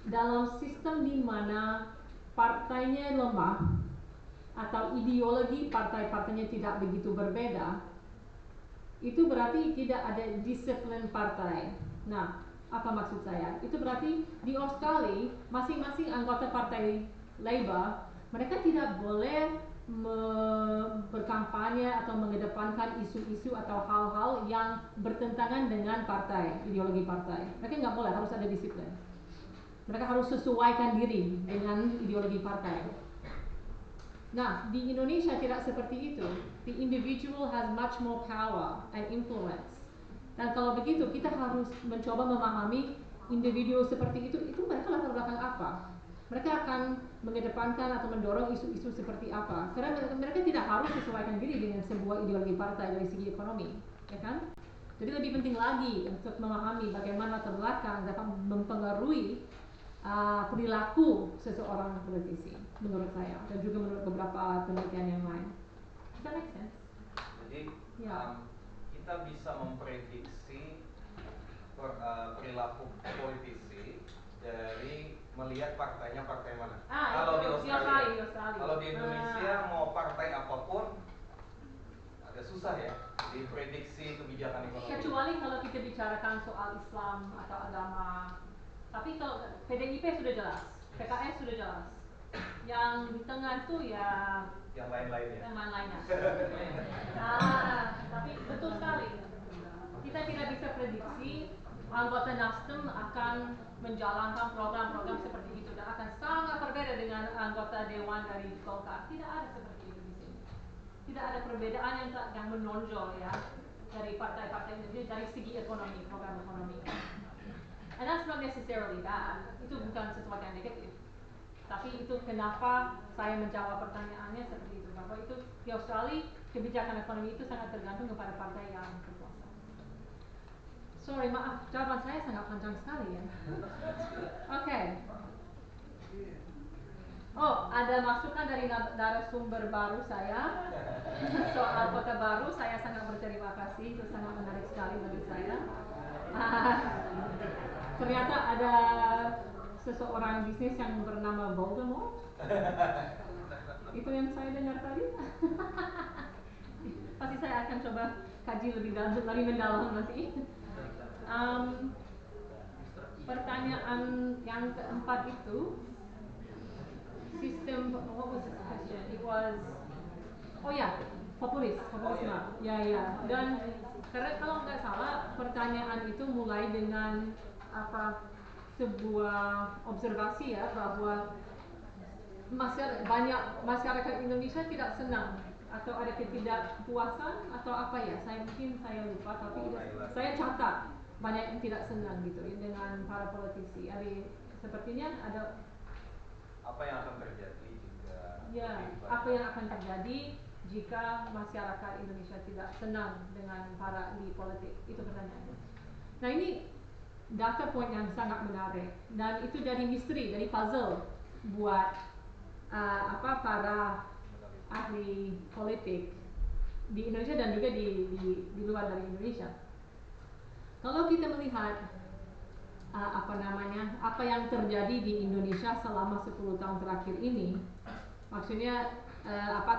dalam sistem di mana partainya lemah atau ideologi partai-partainya tidak begitu berbeda, itu berarti tidak ada disiplin partai. Nah, apa maksud saya? Itu berarti di Australia masing-masing anggota partai Labour mereka tidak boleh berkampanye atau mengedepankan isu-isu atau hal-hal yang bertentangan dengan partai, ideologi partai. Mereka nggak boleh, harus ada disiplin. Mereka harus sesuaikan diri dengan ideologi partai. Nah, di Indonesia tidak seperti itu. The individual has much more power and influence. Dan kalau begitu, kita harus mencoba memahami individu seperti itu mereka latar belakang apa? Mereka akan mengedepankan atau mendorong isu-isu seperti apa? Karena mereka tidak harus sesuaikan diri dengan sebuah ideologi partai dari segi ekonomi, ya kan? Jadi lebih penting lagi untuk memahami bagaimana latar belakang dapat mempengaruhi perilaku seseorang politisi, menurut saya, dan juga menurut beberapa penelitian yang lain. Does that make sense? Jadi kita bisa memprediksi perilaku politisi dari melihat partainya partai mana. Kalau di Australia, kalau di Indonesia mau partai apapun agak susah ya diprediksi kebijakan ekonomi. Kecuali kalau kita bicarakan soal Islam atau agama. Tapi kalau PDIP sudah jelas, PKS sudah jelas. Yang di tengah itu ya yang lain-lainnya. Yang lain-lainnya. Tapi betul sekali. Kita tidak bisa prediksi anggota Nasdem akan menjalankan program-program seperti itu dan akan sangat berbeda dengan anggota Dewan dari Golkar. Tidak ada seperti itu di sini. Tidak ada perbedaan yang menonjol ya dari partai-partai ini dari segi ekonomi, program ekonomi. And that's not necessarily bad. Itu bukan sesuatu yang negatif. Tapi itu kenapa saya menjawab pertanyaannya seperti itu, bahwa itu di Australia kebijakan ekonomi itu sangat tergantung kepada partai yang berkuasa. Sorry, maaf, jawaban saya sangat panjang sekali ya. Oke. Oh, ada masukan dari narasumber baru saya soal kota baru. Saya sangat berterima kasih, itu sangat menarik sekali bagi saya. Ternyata ada seseorang bisnis yang bernama Voldemort. Itu yang saya dengar tadi. Pasti saya akan coba kaji lebih mendalam nanti. Pertanyaan yang keempat itu, sistem, what was the question? It was, oh ya, populisme. Ya. Dan karena kalau nggak salah, pertanyaan itu mulai dengan sebuah observasi ya, bahwa banyak masyarakat Indonesia tidak senang atau ada ketidakpuasan atau apa ya, saya lupa, tapi saya catat banyak yang tidak senang gitu ya, dengan para politisi. Sepertinya ada apa yang akan terjadi jika apa yang akan terjadi jika masyarakat Indonesia tidak senang dengan para elit politik, itu pertanyaannya. Nah, ini data point yang sangat menarik, dan itu jadi misteri, jadi puzzle buat para ahli politik di Indonesia dan juga di luar dari Indonesia. Kalau kita melihat apa yang terjadi di Indonesia selama 10 tahun terakhir ini, maksudnya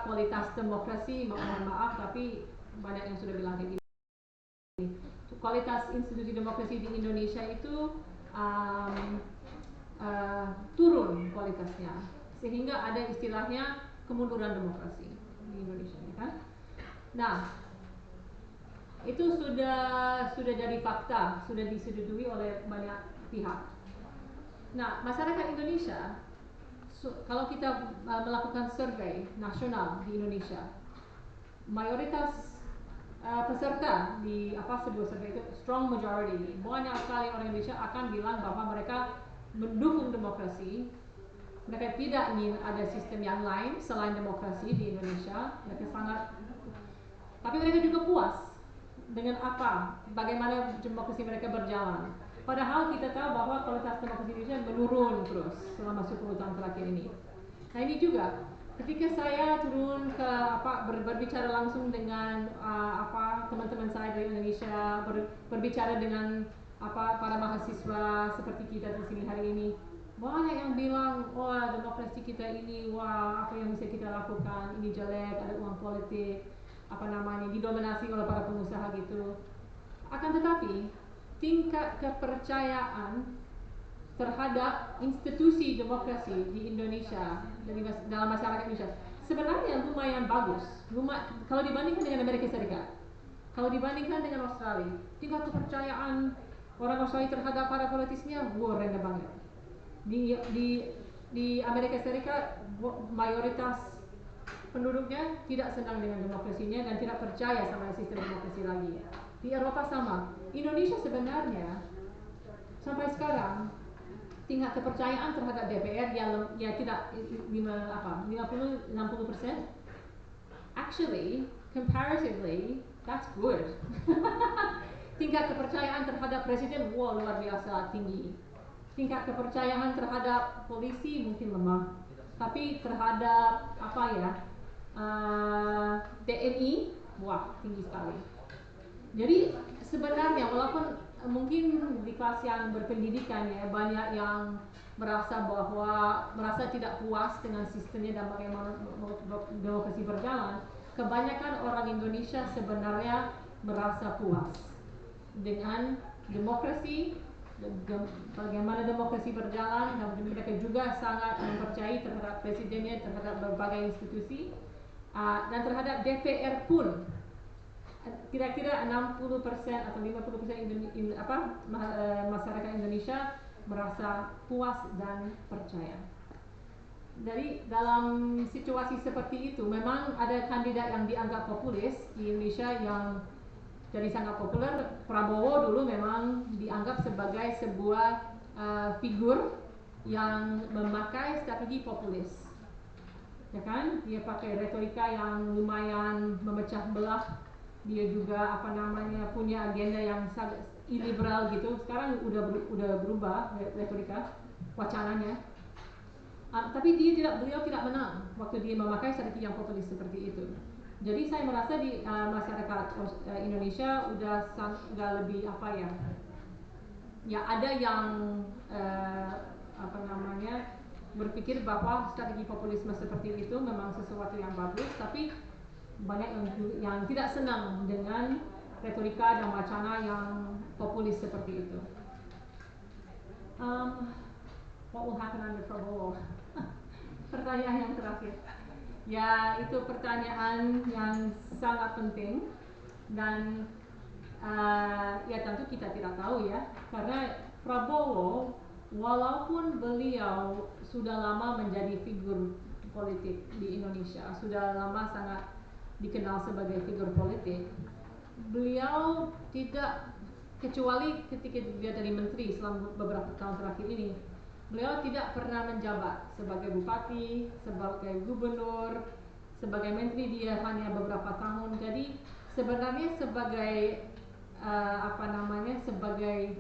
kualitas demokrasi, mohon maaf tapi banyak yang sudah bilang kayak gini, kualitas institusi demokrasi di Indonesia itu turun kualitasnya, sehingga ada istilahnya kemunduran demokrasi di Indonesia, kan? Nah, itu sudah jadi fakta, sudah disetujui oleh banyak pihak. Nah, masyarakat Indonesia, kalau kita melakukan survei nasional di Indonesia, mayoritas peserta di sebuah survei itu, strong majority, banyak sekali orang Indonesia akan bilang bahwa mereka mendukung demokrasi. Mereka tidak ingin ada sistem yang lain selain demokrasi di Indonesia. Tapi mereka juga puas dengan bagaimana demokrasi mereka berjalan. Padahal kita tahu bahwa kualitas demokrasi Indonesia menurun terus selama 10 tahun terakhir ini. Nah, ini juga ketika saya turun ke berbicara langsung dengan teman-teman saya dari Indonesia, berbicara dengan para mahasiswa seperti kita di sini hari ini, banyak yang bilang, wah, demokrasi kita ini, wah, apa yang bisa kita lakukan, ini jelek, ada uang politik, didominasi oleh para pengusaha gitu. Akan tetapi tingkat kepercayaan terhadap institusi demokrasi di Indonesia, dalam masyarakat Indonesia, sebenarnya lumayan bagus. Kalau dibandingkan dengan Amerika Serikat, kalau dibandingkan dengan Australia, tingkat kepercayaan orang Australia terhadap para politisnya rendah banget. Di Amerika Serikat, mayoritas penduduknya tidak senang dengan demokrasinya dan tidak percaya sama sistem demokrasi lagi. Di Eropa sama. Indonesia sebenarnya sampai sekarang tingkat kepercayaan terhadap DPR ya tidak 50-60%. Actually, comparatively, that's good. Tingkat kepercayaan terhadap presiden luar biasa tinggi. Tingkat kepercayaan terhadap polisi mungkin lemah. Tapi terhadap TNI, tinggi sekali. Jadi sebenarnya walaupun mungkin di kelas yang berpendidikan ya, banyak yang merasa tidak puas dengan sistemnya dan bagaimana demokrasi berjalan, kebanyakan orang Indonesia sebenarnya merasa puas dengan demokrasi, bagaimana demokrasi berjalan, dan mereka juga sangat mempercayai terhadap presidennya, terhadap berbagai institusi, dan terhadap DPR pun. Kira-kira 60% atau 50% masyarakat Indonesia merasa puas dan percaya. Jadi dalam situasi seperti itu, memang ada kandidat yang dianggap populis di Indonesia yang jadi sangat populer. Prabowo dulu memang dianggap sebagai sebuah figur yang memakai strategi populis, ya kan? Dia pakai retorika yang lumayan memecah belah. Dia juga punya agenda yang sangat iliberal gitu. Sekarang udah berubah retorika wacananya. Tapi beliau tidak menang waktu dia memakai strategi yang populis seperti itu. Jadi saya merasa di masyarakat Indonesia udah lebih ya ada yang berpikir bahwa strategi populisme seperti itu memang sesuatu yang bagus, tapi banyak yang tidak senang dengan retorika dan wacana yang populis seperti itu. What will happen under Prabowo? Pertanyaan yang terakhir. Ya, itu pertanyaan yang sangat penting dan ya tentu kita tidak tahu ya, karena Prabowo walaupun beliau sudah lama menjadi figur politik di Indonesia, sudah lama sangat dikenal sebagai figur politik, beliau tidak, kecuali ketika dia dari menteri selama beberapa tahun terakhir ini, beliau tidak pernah menjabat sebagai bupati, sebagai gubernur, sebagai menteri dia hanya beberapa tahun. Jadi sebenarnya sebagai sebagai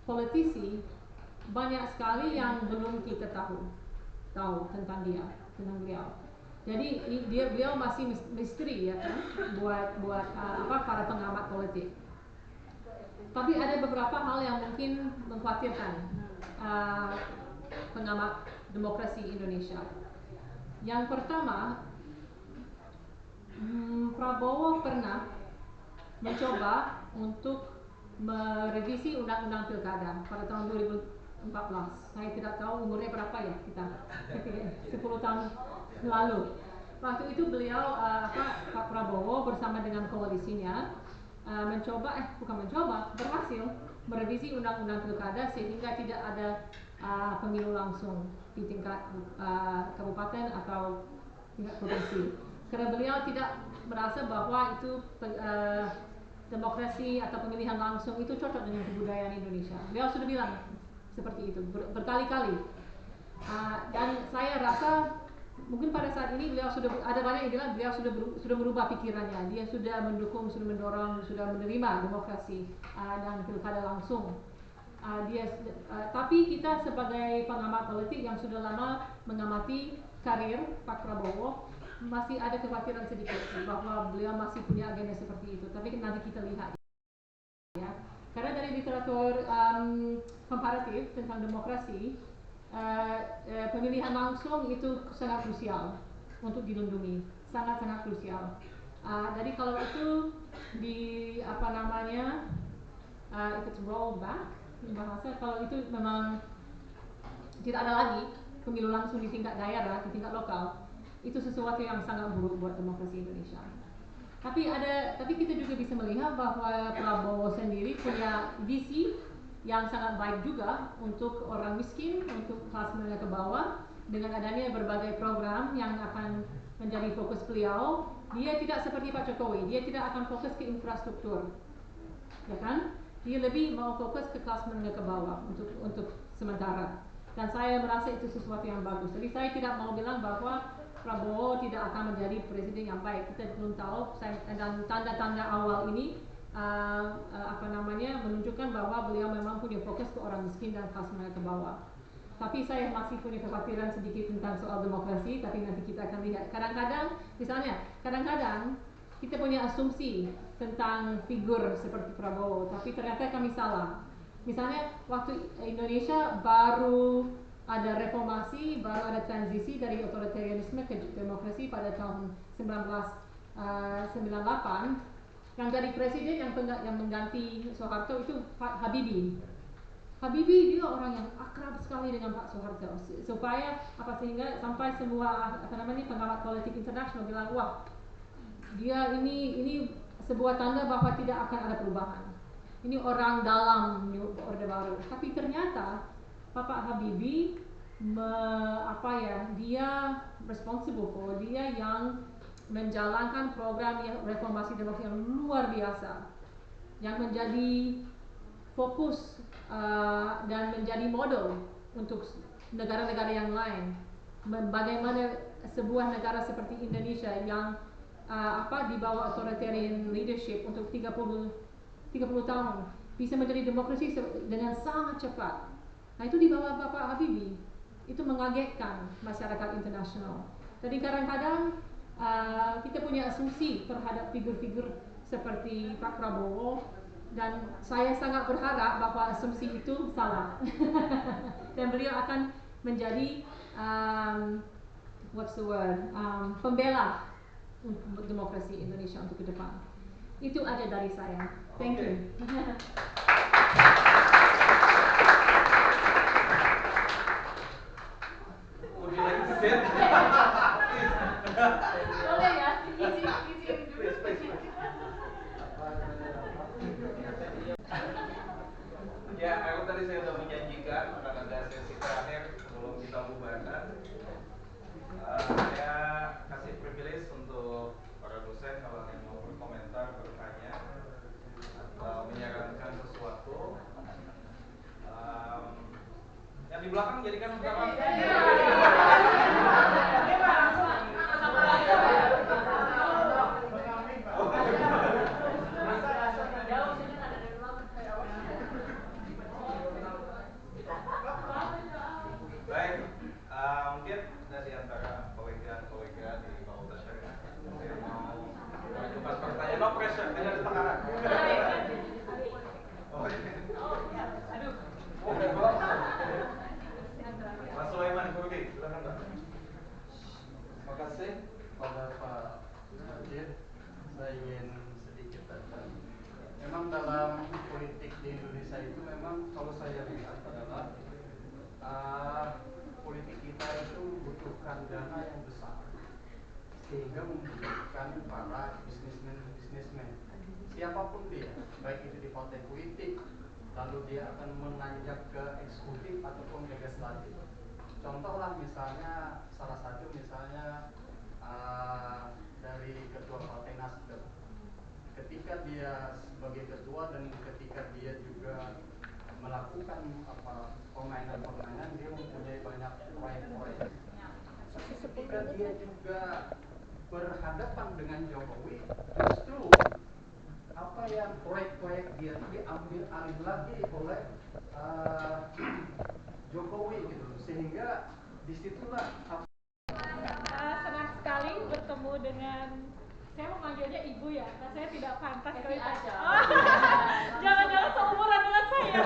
politisi banyak sekali yang belum kita tahu tentang beliau. Jadi beliau masih misteri ya kan buat para pengamat politik. Tapi ada beberapa hal yang mungkin mengkhawatirkan pengamat demokrasi Indonesia. Yang pertama, Prabowo pernah mencoba untuk merevisi undang-undang pilkada pada tahun 2014. Saya tidak tahu umurnya berapa ya kita, 10 tahun lalu. Waktu itu beliau, Pak Prabowo bersama dengan koalisinya berhasil merevisi undang-undang pilkada sehingga tidak ada pemilu langsung di tingkat kabupaten atau tingkat provinsi. Karena beliau tidak merasa bahwa itu demokrasi atau pemilihan langsung itu cocok dengan kebudayaan Indonesia. Beliau sudah bilang seperti itu berkali-kali. Dan saya rasa mungkin pada saat ini beliau sudah ada banyak yang bilang beliau sudah merubah pikirannya. Dia sudah mendukung, sudah mendorong, sudah menerima demokrasi dan pilkada langsung. Tapi kita sebagai pengamat politik yang sudah lama mengamati karir Pak Prabowo, masih ada kekhawatiran sedikit bahwa beliau masih punya agenda seperti itu. Tapi nanti kita lihat ya. Karena dari literatur komparatif tentang demokrasi, pemilihan langsung itu sangat krusial untuk dilindungi, sangat-sangat krusial. Jadi kalau itu if it's rolled back, bahasa kalau itu memang tidak ada lagi pemilu langsung di tingkat daerah, di tingkat lokal, itu sesuatu yang sangat buruk buat demokrasi Indonesia. Tapi kita juga bisa melihat bahwa Prabowo sendiri punya visi yang sangat baik juga untuk orang miskin, untuk kelas menengah ke bawah. Dengan adanya berbagai program yang akan menjadi fokus beliau, dia tidak seperti Pak Jokowi, dia tidak akan fokus ke infrastruktur, ya kan? Dia lebih mau fokus ke kelas menengah ke bawah untuk sementara. Dan saya merasa itu sesuatu yang bagus. Jadi saya tidak mau bilang bahwa Prabowo tidak akan menjadi presiden yang baik. Kita belum tahu. Dan tanda-tanda awal ini menunjukkan bahwa beliau memang punya fokus ke orang miskin dan kelas menengah ke bawah. Tapi saya masih punya kekhawatiran sedikit tentang soal demokrasi. Tapi nanti kita akan lihat. Kadang-kadang kita punya asumsi tentang figur seperti Prabowo, tapi ternyata kami salah. Misalnya waktu Indonesia baru ada reformasi, baru ada transisi dari otoritarianisme ke demokrasi pada tahun 1998, yang jadi presiden yang mengganti Soeharto itu Pak Habibie. Habibie dia orang yang akrab sekali dengan Pak Soeharto, sehingga sampai semua pengamat politik internasional bilang, wah, dia ini sebuah tanda bahwa tidak akan ada perubahan. Ini orang dalam Orde Baru. Tapi ternyata Bapak Habibie dia responsible for, dia yang menjalankan program reformasi demokrasi yang luar biasa, yang menjadi fokus dan menjadi model untuk negara-negara yang lain. Bagaimana sebuah negara seperti Indonesia yang di bawah authoritarian leadership untuk 30 tahun bisa menjadi demokrasi dengan sangat cepat. Nah, itu di bawah Bapak Habibie. Itu mengagetkan masyarakat internasional. Jadi kadang-kadang kita punya asumsi terhadap figur-figur seperti Pak Prabowo, dan saya sangat berharap bahwa asumsi itu salah. Dan beliau akan menjadi pembela demokrasi Indonesia untuk ke depan. Itu aja dari saya. Thank you. Would you like to sit? Boleh ya? Easy. Ya, aku tadi saya sudah menjanjikan akan ada sesi terakhir sebelum kita bubarkan. Saya kasih privilege untuk para dosen kalau ada yang mau berkomentar, bertanya, atau menyarankan sesuatu. Yang di belakang jadikan belakang. Baik, mungkin dari antara kolega di Fakultas Syariah yang mau mengajukan pertanyaan, no pressure, tidak ada tekanan. Mas Sulaiman Kurdi, silakan Pak. Terima kasih pada Pak Najib. Saya ingin sedikit tanya. Memang dalam politik di Indonesia itu memang kalau saya lihat adalah politik kita itu butuhkan dana yang besar sehingga membutuhkan para bisnismen siapapun dia, baik itu di partai politik, lalu dia akan menanjak ke eksekutif ataupun legislatif. Contohlah misalnya salah satu misalnya dari ketua partai Nasdem, ketika dia sebagai ketua dan ketika dia juga melakukan permainan dia mempunyai banyak proyek-proyek. Ketika dia juga berhadapan dengan Jokowi, justru apa yang proyek-proyek dia diambil alih lagi oleh Jokowi gitu, sehingga disitulah senang sekali bertemu dengan, saya mau manggilnya ibu ya, karena saya tidak pantas kalau aja. Jangan-jangan seumuran dengan saya.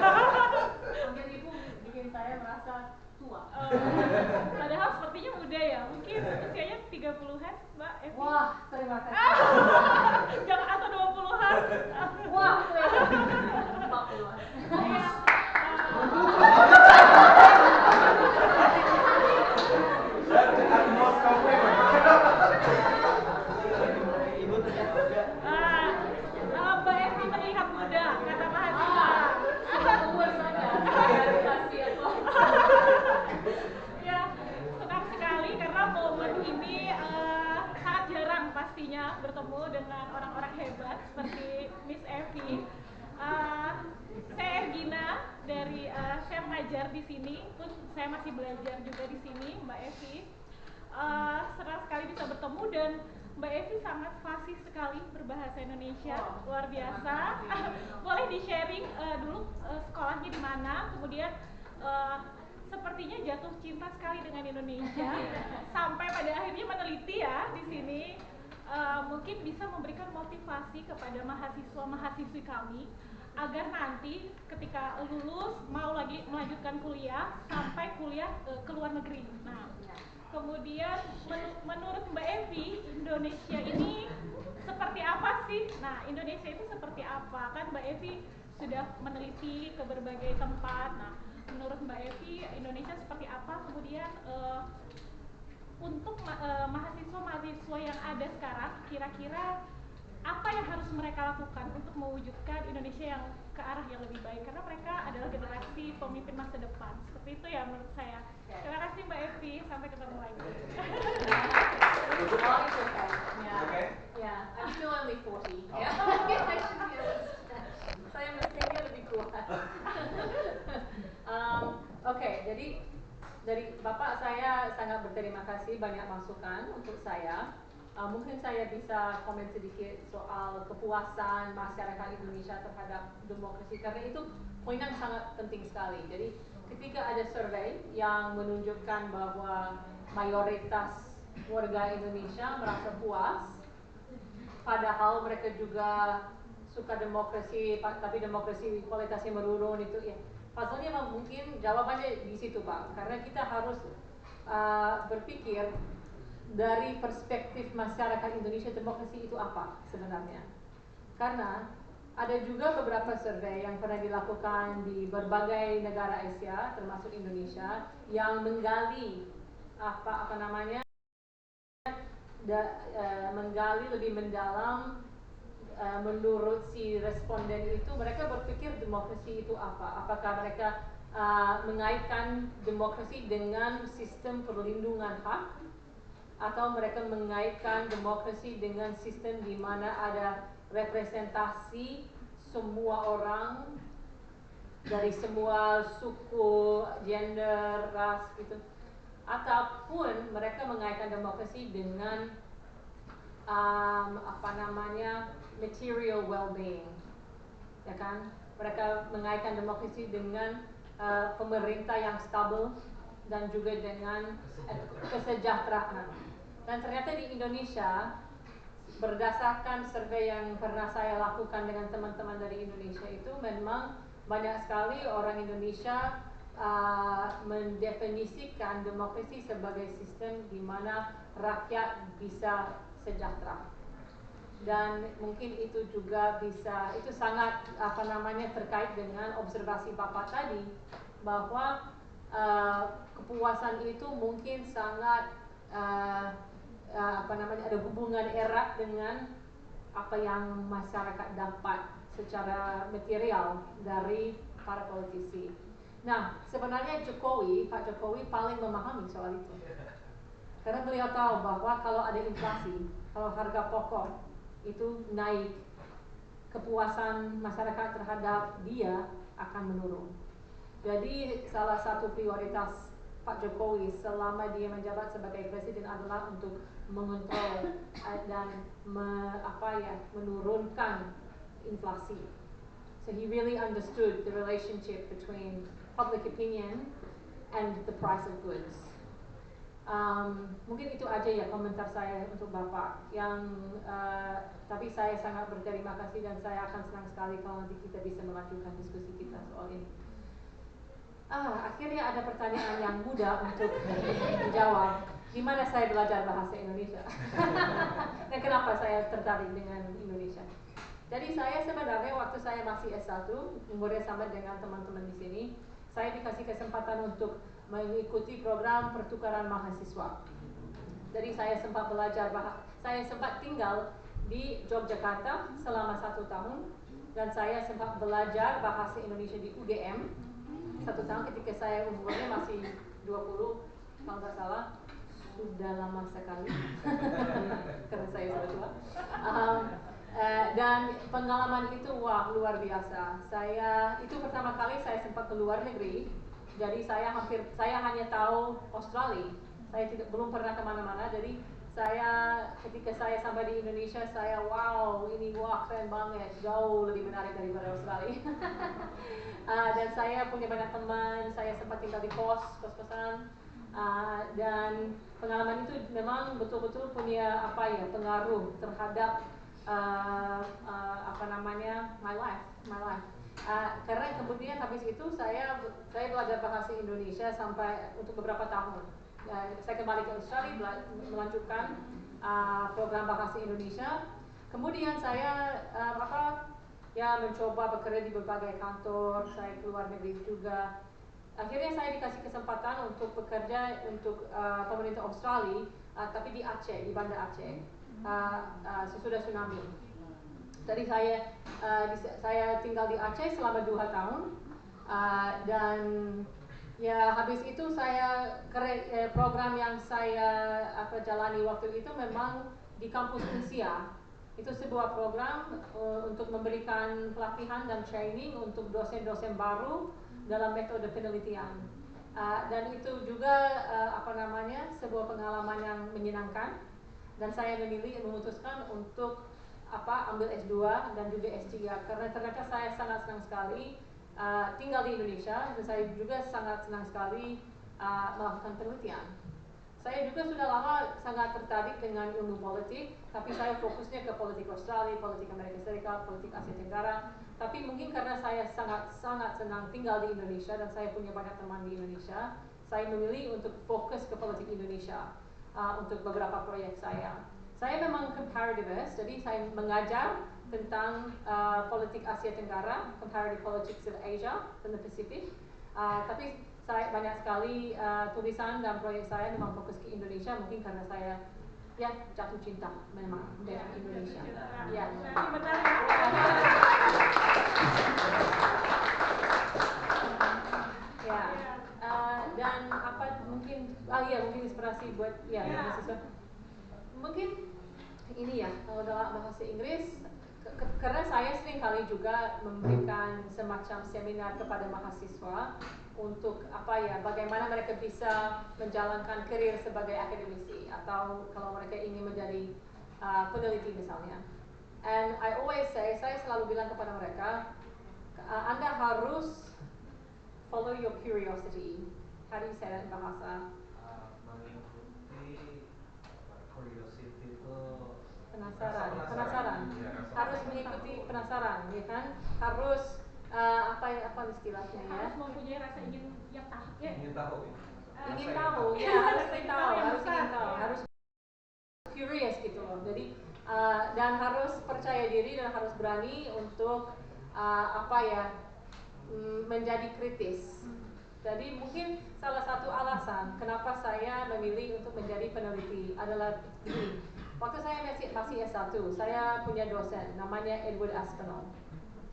Manggil ibu bikin saya merasa tua. Padahal sepertinya muda ya, mungkin usianya 30-an Mbak Evi. Wah, terima kasih. Jangan atau 20-an. Wah, 40-an. Iya. Mbak Evi terlihat muda, kata mahasiswa. Umur saja. Ya, senang sekali karena momen ini sangat jarang pastinya bertemu dengan orang-orang hebat seperti Miss Evi. Saya Ergina dari saya mengajar di sini, terus saya masih belajar juga di sini, Mbak Evi. Senang sekali bisa bertemu dan Mbak Evi sangat fasih sekali berbahasa Indonesia, luar biasa. Boleh di-sharing dulu sekolahnya di mana, kemudian sepertinya jatuh cinta sekali dengan Indonesia, sampai pada akhirnya meneliti ya di sini. Mungkin bisa memberikan motivasi kepada mahasiswa-mahasiswi kami agar nanti ketika lulus mau lagi melanjutkan kuliah sampai kuliah ke luar negeri. Nah, kemudian menurut Mbak Evi, Indonesia ini seperti apa sih? Nah, Indonesia itu seperti apa? Kan Mbak Evi sudah meneliti ke berbagai tempat. Nah, menurut Mbak Evi, Indonesia seperti apa? Kemudian untuk mahasiswa-mahasiswa yang ada sekarang, kira-kira apa yang harus mereka lakukan untuk mewujudkan Indonesia yang ke arah yang lebih baik? Karena mereka adalah generasi pemimpin masa depan. Seperti itu ya menurut saya. Terima kasih Mbak Evi, sampai ketemu lagi. Ya, I'm still only 40. Saya mestinya lebih kuat. Oke, jadi dari Bapak saya sangat berterima kasih, banyak masukan untuk saya. Mungkin saya bisa komen sedikit soal kepuasan masyarakat Indonesia terhadap demokrasi, karena itu poin yang sangat penting sekali. Jadi ketika ada survei yang menunjukkan bahwa mayoritas warga Indonesia merasa puas, padahal mereka juga suka demokrasi, tapi demokrasi kualitasnya menurun, itu ya puzzle-nya mungkin jawabannya di situ Pak, karena kita harus berpikir dari perspektif masyarakat Indonesia demokrasi itu apa sebenarnya. Karena ada juga beberapa survei yang pernah dilakukan di berbagai negara Asia termasuk Indonesia yang menggali apa namanya menggali lebih mendalam. Menurut si responden itu mereka berpikir demokrasi itu apa? Apakah mereka mengaitkan demokrasi dengan sistem perlindungan hak, atau mereka mengaitkan demokrasi dengan sistem di mana ada representasi semua orang dari semua suku, gender, ras gitu, ataupun mereka mengaitkan demokrasi dengan material well-being, ya kan? Mereka mengaitkan demokrasi dengan pemerintah yang stabil dan juga dengan kesejahteraan. Dan ternyata di Indonesia, berdasarkan survei yang pernah saya lakukan dengan teman-teman dari Indonesia itu, memang banyak sekali orang Indonesia mendefinisikan demokrasi sebagai sistem di mana rakyat bisa sejahtera. Dan mungkin itu juga bisa, itu sangat terkait dengan observasi Bapak tadi, bahwa kepuasan itu mungkin sangat ada hubungan erat dengan apa yang masyarakat dapat secara material dari para politisi. Nah, sebenarnya Pak Jokowi paling memahami soal itu. Karena beliau tahu bahwa kalau ada inflasi, kalau harga pokok itu naik, kepuasan masyarakat terhadap dia akan menurun. Jadi salah satu prioritas Pak Jokowi selama dia menjabat sebagai presiden adalah untuk mengontrol dan menurunkan inflasi. So he really understood the relationship between public opinion and the price of goods. Mungkin itu aja ya komentar saya untuk Bapak. Tapi saya sangat berterima kasih dan saya akan senang sekali kalau nanti kita bisa melanjutkan diskusi kita soal ini. Akhirnya ada pertanyaan yang mudah untuk dijawab. Di mana saya belajar bahasa Indonesia? Dan kenapa saya tertarik dengan Indonesia? Jadi saya sebenarnya waktu saya masih S1, umurnya sama dengan teman-teman di sini, saya dikasih kesempatan untuk mengikuti program pertukaran mahasiswa. Jadi saya sempat belajar saya sempat tinggal di Yogyakarta selama 1 tahun, dan saya sempat belajar bahasa Indonesia di UGM 1 tahun ketika saya umurnya masih 20, kalau nggak salah. Sudah lama sekali karena saya sudah tua. Dan pengalaman itu luar biasa. Itu pertama kali saya sempat ke luar negeri. Jadi saya hanya tahu Australia. Saya belum pernah kemana-mana. Jadi ketika saya sampai di Indonesia, ini keren banget, jauh lebih menarik daripada Australia. Dan saya punya banyak teman. Saya sempat tinggal di kos-kosan. Dan pengalaman itu memang betul-betul punya pengaruh terhadap my life. Karena kemudian habis itu saya belajar bahasa Indonesia sampai untuk beberapa tahun. Saya kembali ke Australia melanjutkan program bahasa Indonesia. Kemudian saya mencoba bekerja di berbagai kantor. Saya keluar negeri juga. Akhirnya saya dikasih kesempatan untuk bekerja untuk pemerintah Australia, tapi di Aceh, di Banda Aceh, sesudah tsunami. Jadi saya tinggal di Aceh selama 2 tahun, dan habis itu program yang saya jalani waktu itu memang di kampus Unsia. Itu sebuah program untuk memberikan pelatihan dan training untuk dosen-dosen baru dalam metode penelitian. Dan itu juga sebuah pengalaman yang menyenangkan, dan saya memutuskan untuk ambil S2 dan juga S3 karena ternyata saya sangat senang sekali tinggal di Indonesia, dan saya juga sangat senang sekali melakukan penelitian. Saya juga sudah lama sangat tertarik dengan ilmu politik, tapi saya fokusnya ke politik Australia, politik Amerika Serikat, politik Asia Tenggara. Tapi mungkin karena saya sangat senang tinggal di Indonesia dan saya punya banyak teman di Indonesia, saya memilih untuk fokus ke politik Indonesia untuk beberapa proyek saya. Saya memang comparativist, jadi saya mengajar tentang politik Asia Tenggara, comparative politics of Asia and the Pacific. Tapi saya banyak sekali tulisan dan proyek saya memang fokus ke Indonesia, mungkin karena saya ya jatuh cinta memang dengan Indonesia. Ya. Benar ya. Dan apa mungkin mungkin inspirasi buat mahasiswa. Mungkin ini ya kalau dalam bahasa Inggris karena saya sering kali juga memberikan semacam seminar kepada mahasiswa untuk bagaimana mereka bisa menjalankan karir sebagai akademisi atau kalau mereka ingin menjadi peneliti misalnya. And I always say, saya selalu bilang kepada mereka, Anda harus follow your curiosity. How do you say that in bahasa? Mengikuti curiosity itu penasaran. Harus mengikuti penasaran, ya kan? Harus apa istilahnya ya? Harus mempunyai rasa ingin yang tahu. Ingin tahu. Harus curious gitu loh. Jadi dan harus percaya diri dan harus berani untuk menjadi kritis. Jadi mungkin salah satu alasan kenapa saya memilih untuk menjadi peneliti adalah ini. Waktu saya masih S1, saya punya dosen namanya Edward Aspinall.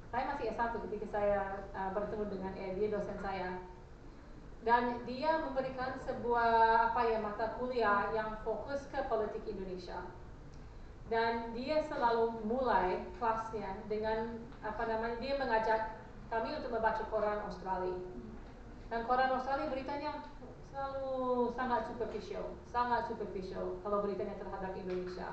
Saya masih S1 ketika saya bertemu dengan dia dosen saya. Dan dia memberikan sebuah mata kuliah yang fokus ke politik Indonesia. Dan dia selalu mulai kelasnya dengan dia mengajak kami untuk membaca koran Australia. Dan koran Australia beritanya selalu sangat superficial kalau beritanya terhadap Indonesia.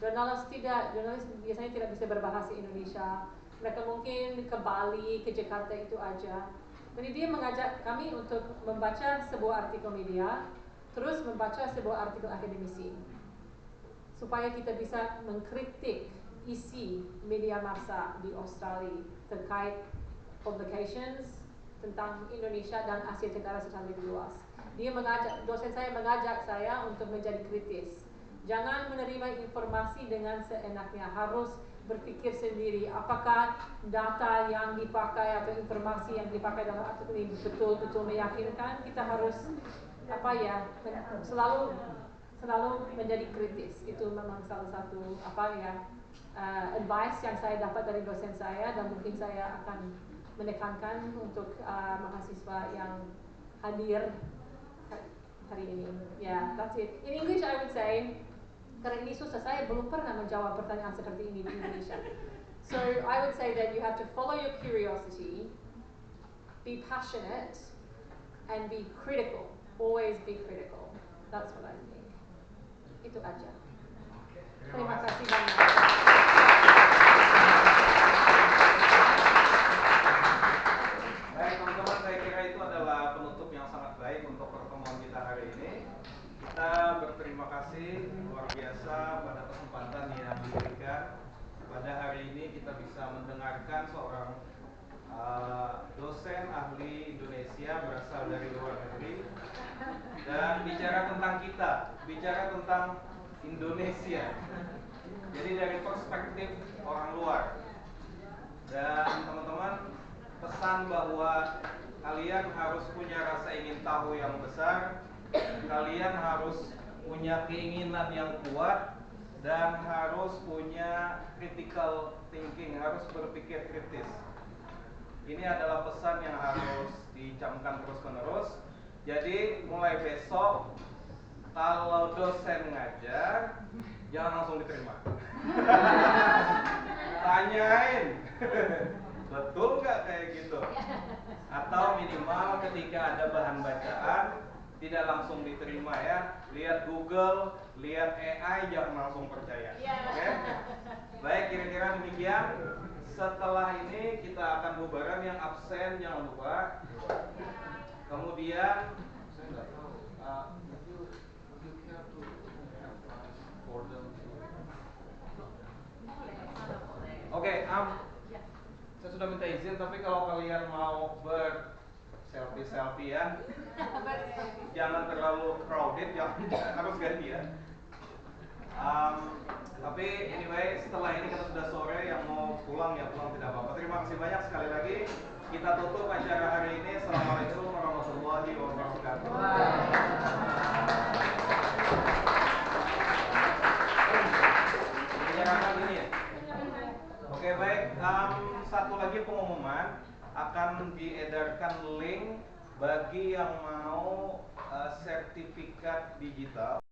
Jurnalis biasanya tidak bisa berbahasa Indonesia. Mereka mungkin ke Bali, ke Jakarta itu aja. Jadi dia mengajak kami untuk membaca sebuah artikel media, terus membaca sebuah artikel akademisi, supaya kita bisa mengkritik isi media massa di Australia terkait publications tentang Indonesia dan Asia Tenggara secara lebih luas. Dosen saya mengajak saya untuk menjadi kritis. Jangan menerima informasi dengan seenaknya, harus berpikir sendiri apakah data yang dipakai atau informasi yang dipakai dalam artikel ini betul-betul meyakinkan. Kita harus selalu menjadi kritis. Itu memang salah satu advice yang saya dapat dari dosen saya dan mungkin saya akan menekankan untuk mahasiswa yang hadir hari ini. That's it. In English I would say, karena ini susah, saya belum pernah menjawab pertanyaan seperti ini di Indonesia. So I would say that you have to follow your curiosity, be passionate, and be critical. Always be critical. That's what I think. Itu aja. Terima kasih banyak. Baik teman-teman, saya kira itu adalah penutup yang sangat baik untuk pertemuan kita hari ini. Kita berterima kasih luar biasa pada kesempatan yang diberikan. Pada hari ini kita bisa mendengarkan seorang dosen ahli Indonesia berasal dari luar negeri dan bicara tentang kita, bicara tentang Indonesia. Jadi dari perspektif orang luar. Dan teman-teman, pesan bahwa kalian harus punya rasa ingin tahu yang besar, kalian harus punya keinginan yang kuat, dan harus punya critical thinking, harus berpikir kritis. Ini adalah pesan yang harus dicamkan terus-menerus. Jadi mulai besok kalau dosen ngajar, jangan langsung diterima. Tanyain, betul nggak kayak gitu? Atau minimal ketika ada bahan bacaan, tidak langsung diterima ya. Lihat Google, lihat AI, jangan langsung percaya. Oke? Baik, kira-kira demikian. Setelah ini kita akan bubaran, yang absen jangan lupa. Kemudian saya nggak tahu. sudah minta izin, tapi kalau kalian mau selfie ya, jangan terlalu crowded, jangan harus ganti ya. Tapi anyway, setelah ini kita sudah sore, yang mau pulang ya pulang, tidak apa-apa. Terima kasih banyak sekali lagi. Kita tutup acara hari ini. Assalamualaikum warahmatullahi wabarakatuh. Menyerahkan ini ya. Oke baik. Satu lagi pengumuman, akan diedarkan link bagi yang mau sertifikat digital.